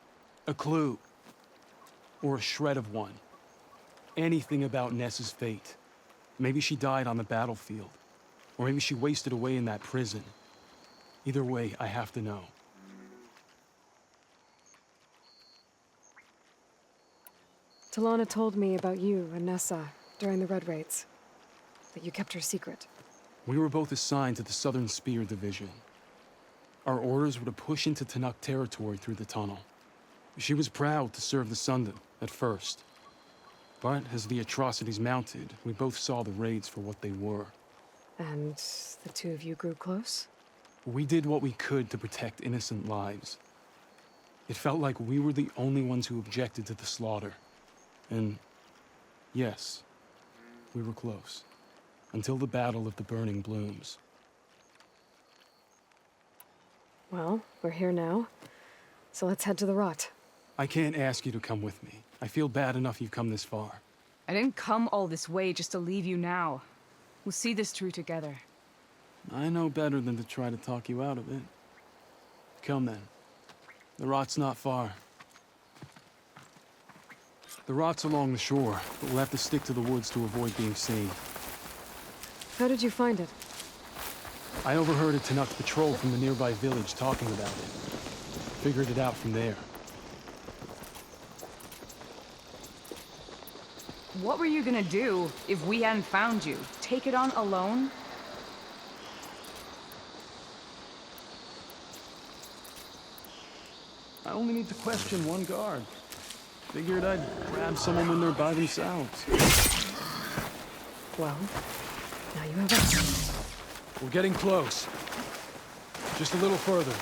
A clue. Or a shred of one. Anything about Ness's fate. Maybe she died on the battlefield. Or maybe she wasted away in that prison. Either way, I have to know. Talana told me about you and Nessa during the Red Raids. That you kept her secret. We were both assigned to the Southern Spear Division. Our orders were to push into Tanuk territory through the tunnel. She was proud to serve the Sundan at first. But as the atrocities mounted, we both saw the raids for what they were. And the two of you grew close? We did what we could to protect innocent lives. It felt like we were the only ones who objected to the slaughter. And yes, we were close. Until the Battle of the Burning Blooms. Well, we're here now. So let's head to the rot. I can't ask you to come with me. I feel bad enough you've come this far. I didn't come all this way just to leave you now. We'll see this through together. I know better than to try to talk you out of it. Come then. The rot's not far. The rot's along the shore, but we'll have to stick to the woods to avoid being seen. How did you find it? I overheard a Tanuk patrol from the nearby village talking about it. Figured it out from there. What were you gonna do if we hadn't found you? Take it on alone? I only need to question one guard. Figured I'd grab someone when they're by themselves. Well, now you have us. We're getting close. Just a little further.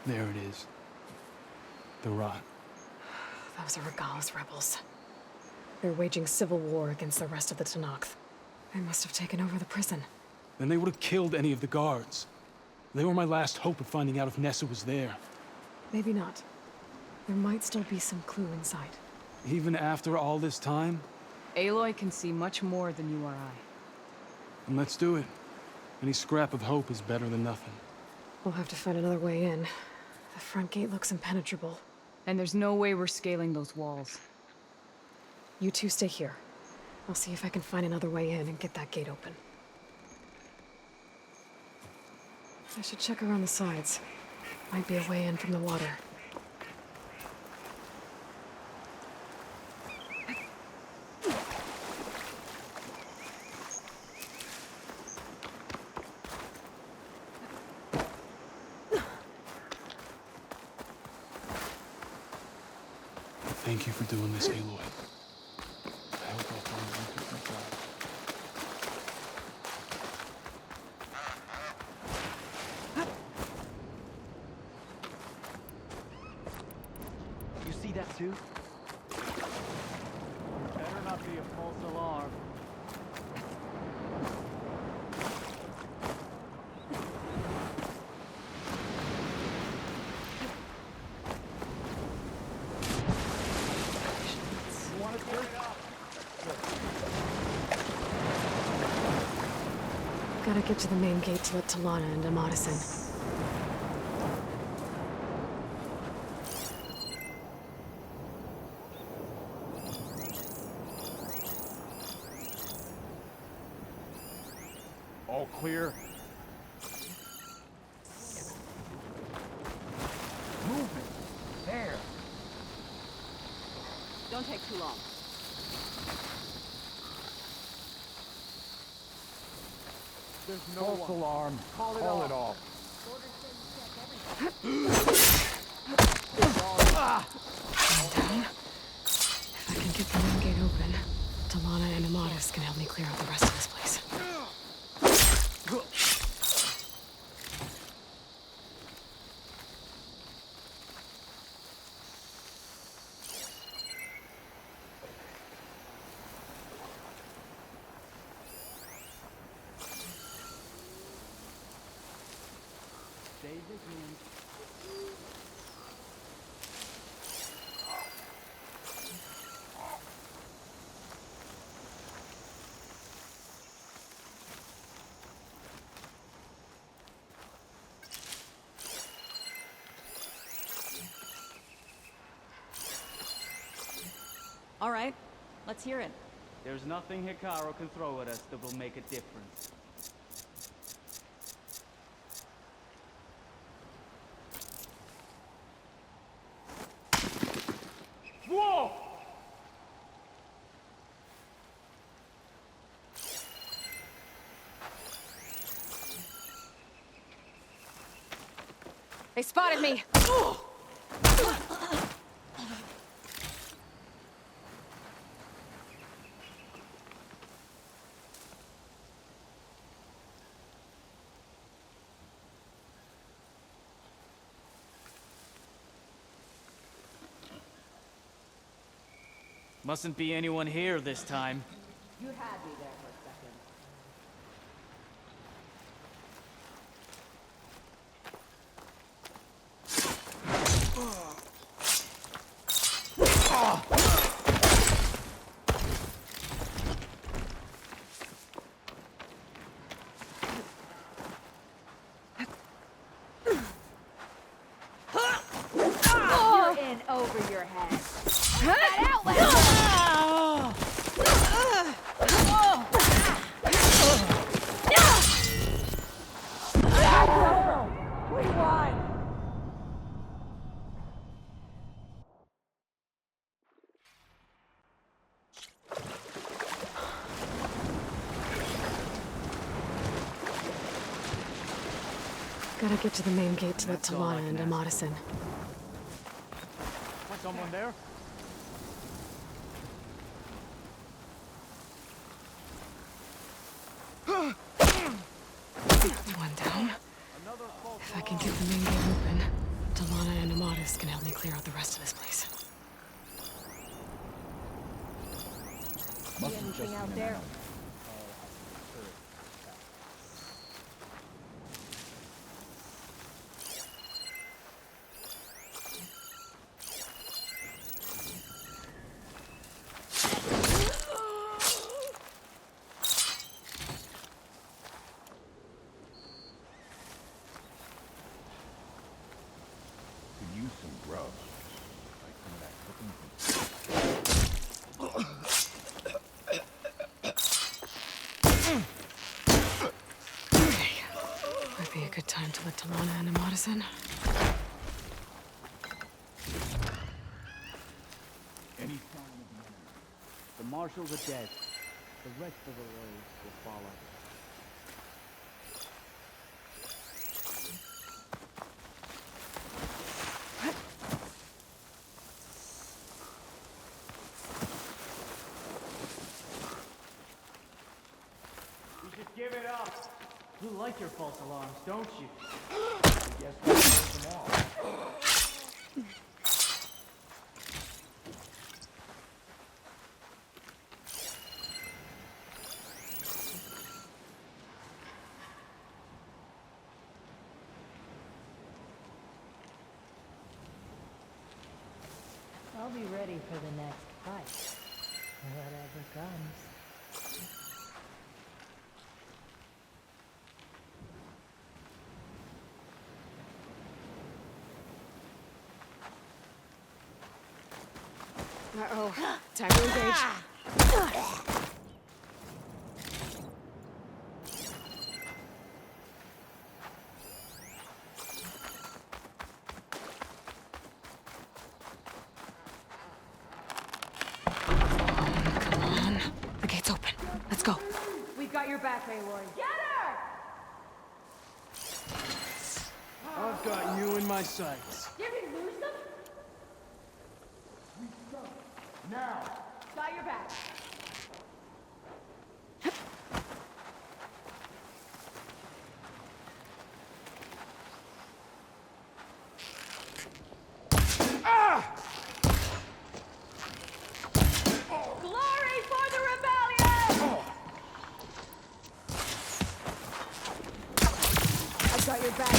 There it is. The rot. Those are Regala's rebels. They're waging civil war against the rest of the Tanakh. They must have taken over the prison. Then they would have killed any of the guards. They were my last hope of finding out if Nessa was there. Maybe not. There might still be some clue inside. Even after all this time? Aloy can see much more than you or I. And let's do it. Any scrap of hope is better than nothing. We'll have to find another way in. The front gate looks impenetrable. And there's no way we're scaling those walls. You two stay here. I'll see if I can find another way in and get that gate open. I should check around the sides. Might be a way in from the water. Thank you for doing this, Aloy. I hope I'll find a way to reply. You see that too? Better not be a false alarm. Gotta get to the main gate to let Talana and Amadis in. All clear. Movement. There. Don't take too long. There's no false alarm. Call it off. Down. If I can get the main gate open, Talana and Amadis can help me clear out the rest of this place. All right, let's hear it. There's nothing Hikaru can throw at us that will make a difference. Whoa! They spotted me! Mustn't be anyone here this time. You had me there for a second. You're in over your head. That outlet! We won! Gotta get to the main gate to let Talana and Amadis in. Someone there? One down. If I can get the main gate open, Talana and Amadis can help me clear out the rest of this place. See anything out there? Use some grub. Like some of that cooking. Good time to let Talana and Amadas in. Any sign of the enemy? The marshals are dead. The rest of the warriors will follow. You should give it up. You like your false alarms, don't you? Yes, we heard them all. I'll be ready for the next fight. Whatever comes. Uh-oh. Time to engage. Come on. The gate's open. Let's go. We've got your back, Maywood. Get her! I've got you in my sights. Did we lose them? Now! Got your back. Glory for the rebellion! I've got your back.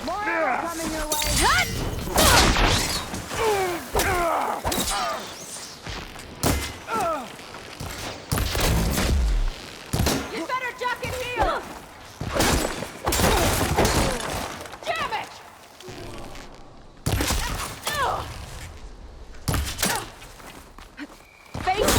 More coming your way. You better duck and heal. Damn it! Face.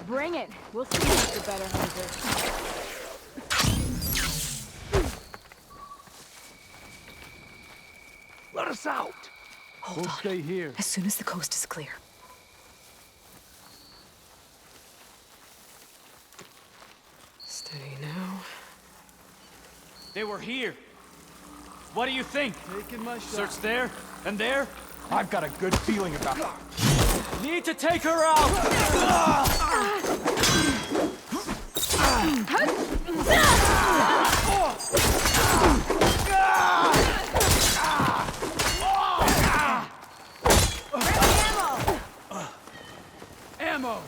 Bring it. We'll see who's the better hunter. Let us out! Hold We'll on. stay here. As soon as the coast is clear. Steady now. They were here. What do you think? Taking my shot. Search there and there? I've got a good feeling about it. Need to take her out! Ammo!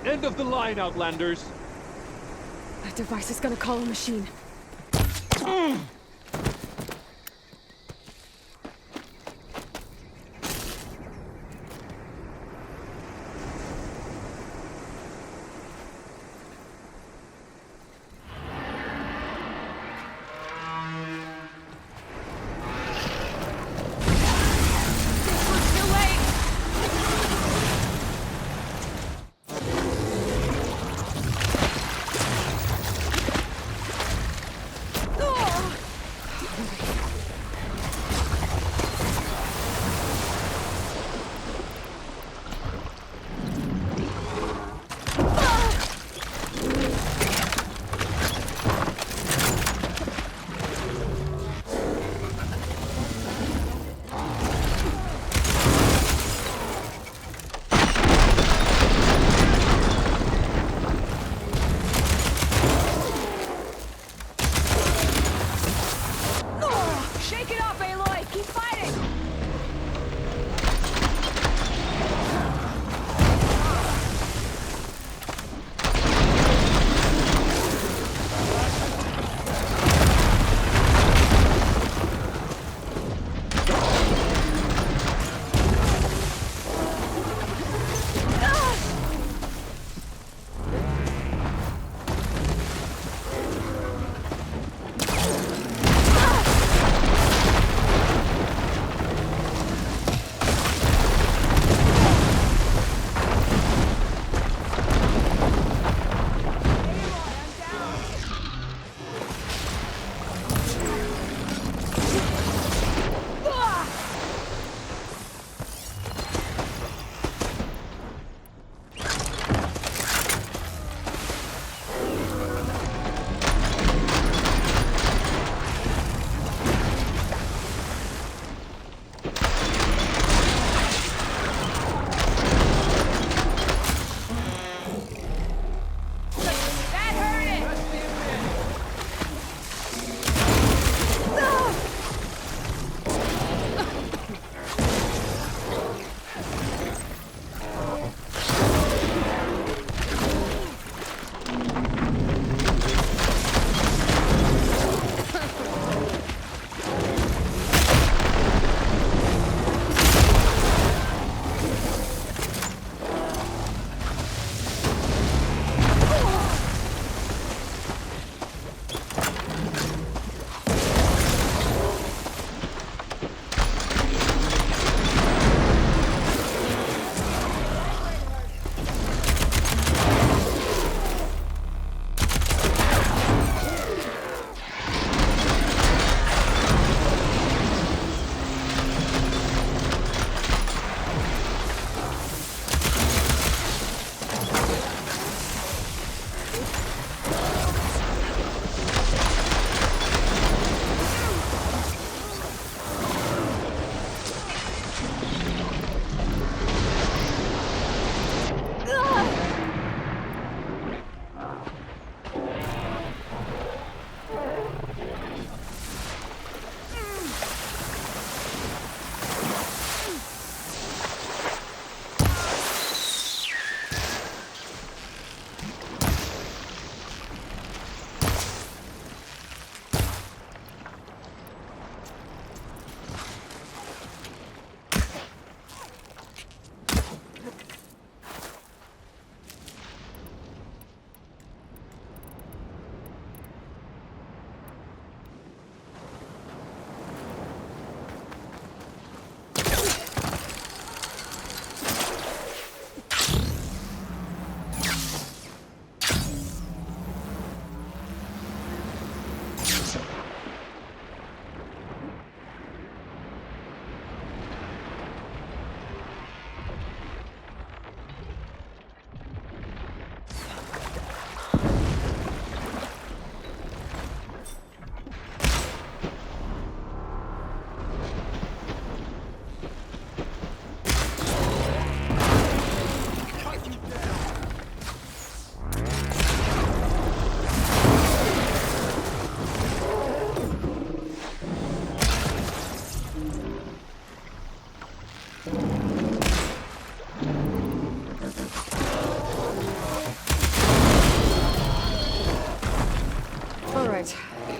End of the line, Outlanders. That device is gonna call a machine.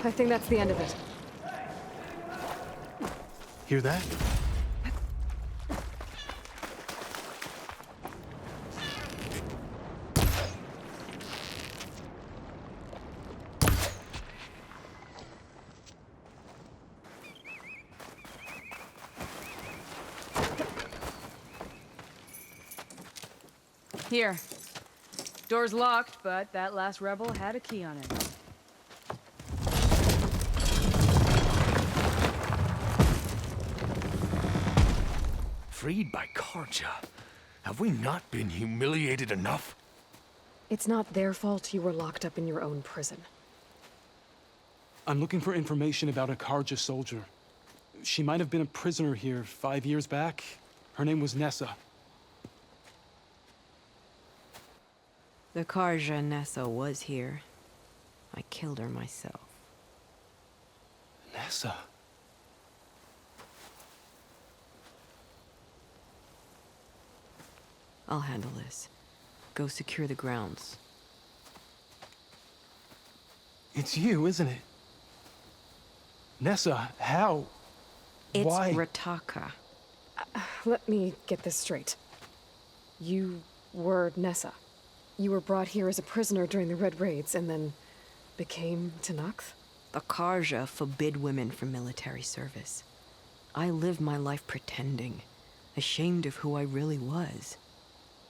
I think that's the end of it. Hear that? Here. Door's locked, but that last rebel had a key on it. Freed by Karja. Have we not been humiliated enough? It's not their fault you were locked up in your own prison. I'm looking for information about a Karja soldier. She might have been a prisoner here 5 years back. Her name was Nessa. The Karja Nessa was here. I killed her myself. Nessa? I'll handle this. Go secure the grounds. It's you, isn't it? Nessa, how? It's Why? Rataka. Let me get this straight. You were Nessa. You were brought here as a prisoner during the Red Raids and then became Tenakth? The Karja forbid women from military service. I lived my life pretending, ashamed of who I really was.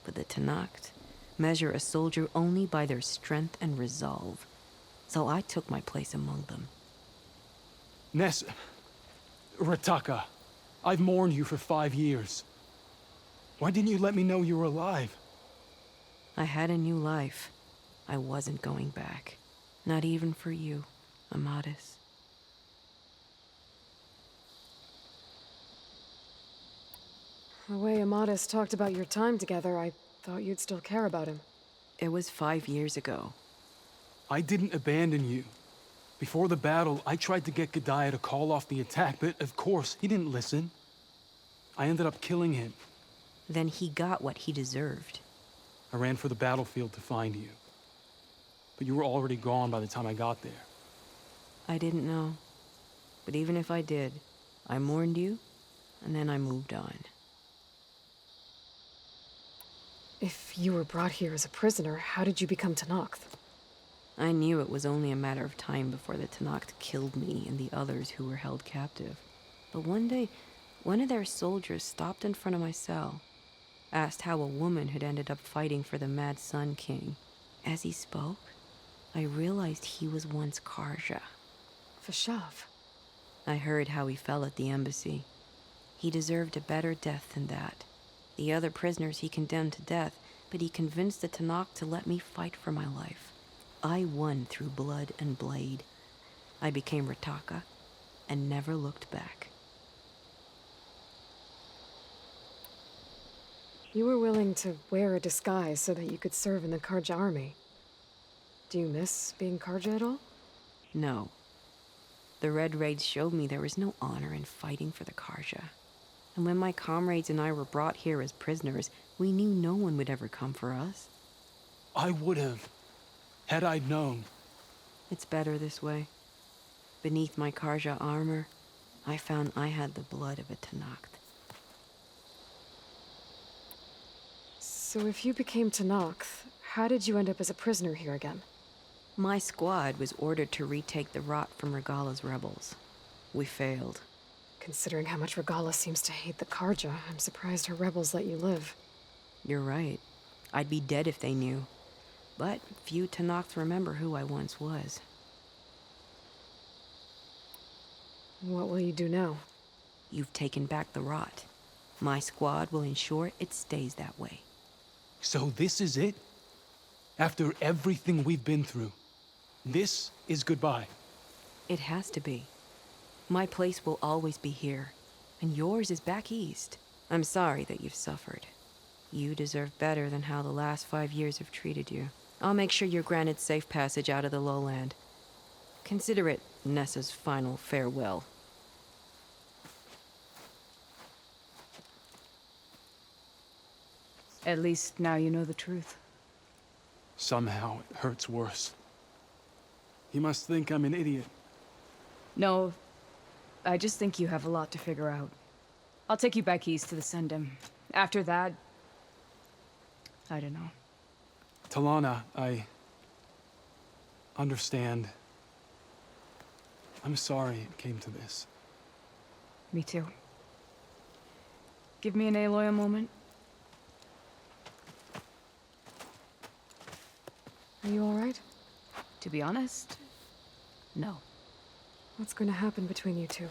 But the Tenakth measure a soldier only by their strength and resolve. So I took my place among them. Nessa... Rataka, I've mourned you for 5 years. Why didn't you let me know you were alive? I had a new life. I wasn't going back. Not even for you, Amadis. The way Amadis talked about your time together, I thought you'd still care about him. It was 5 years ago. I didn't abandon you. Before the battle, I tried to get G'daiah to call off the attack, but of course, he didn't listen. I ended up killing him. Then he got what he deserved. I ran for the battlefield to find you. But you were already gone by the time I got there. I didn't know. But even if I did, I mourned you, and then I moved on. If you were brought here as a prisoner, how did you become Tenakth? I knew it was only a matter of time before the Tenakth killed me and the others who were held captive. But one day, one of their soldiers stopped in front of my cell, asked how a woman had ended up fighting for the Mad Sun King. As he spoke, I realized he was once Karja. Vashav. I heard how he fell at the embassy. He deserved a better death than that. The other prisoners he condemned to death, but he convinced the Tenakth to let me fight for my life. I won through blood and blade. I became Rataka and never looked back. You were willing to wear a disguise so that you could serve in the Karja army. Do you miss being Karja at all? No. The Red Raids showed me there was no honor in fighting for the Karja. And when my comrades and I were brought here as prisoners, we knew no one would ever come for us. I would have, had I known. It's better this way. Beneath my Karja armor, I found I had the blood of a Tenakth. So if you became Tenakth, how did you end up as a prisoner here again? My squad was ordered to retake the Rot from Regala's rebels. We failed. Considering how much Regala seems to hate the Karja, I'm surprised her rebels let you live. You're right. I'd be dead if they knew. But few Tenakth remember who I once was. What will you do now? You've taken back the Rot. My squad will ensure it stays that way. So this is it? After everything we've been through, this is goodbye? It has to be. My place will always be here, and yours is back east. I'm sorry that you've suffered. You deserve better than how the last 5 years have treated you. I'll make sure you're granted safe passage out of the lowland. Consider it Nessa's final farewell. At least now you know the truth. Somehow it hurts worse. He must think I'm an idiot. No, I just think you have a lot to figure out. I'll take you back east to the Sendem. After that, I don't know. Talana, I understand. I'm sorry it came to this. Me too. Give me an Aloy a moment. Are you all right? To be honest, no. What's going to happen between you two?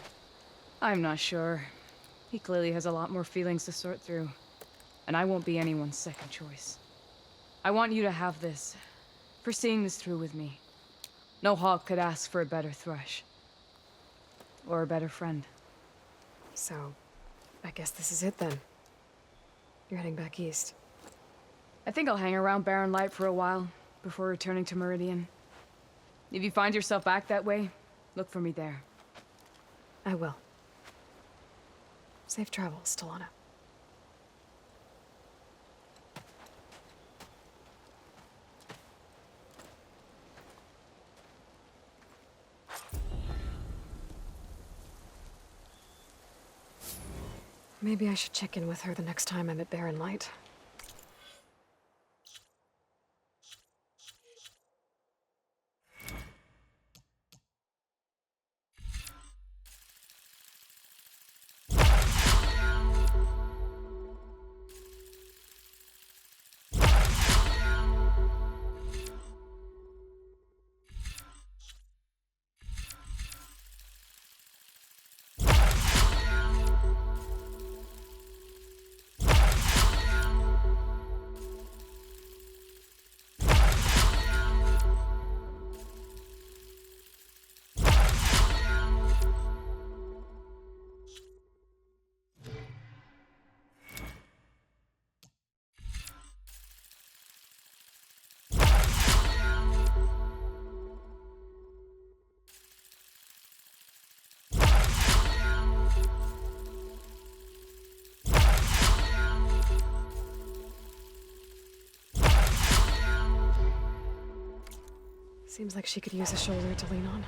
I'm not sure. He clearly has a lot more feelings to sort through. And I won't be anyone's second choice. I want you to have this, for seeing this through with me. No hawk could ask for a better thrush. Or a better friend. So, I guess this is it then. You're heading back east. I think I'll hang around Barren Light for a while, before returning to Meridian. If you find yourself back that way, look for me there. I will. Safe travels, Talana. Maybe I should check in with her the next time I'm at Barren Light. Seems like she could use a shoulder to lean on.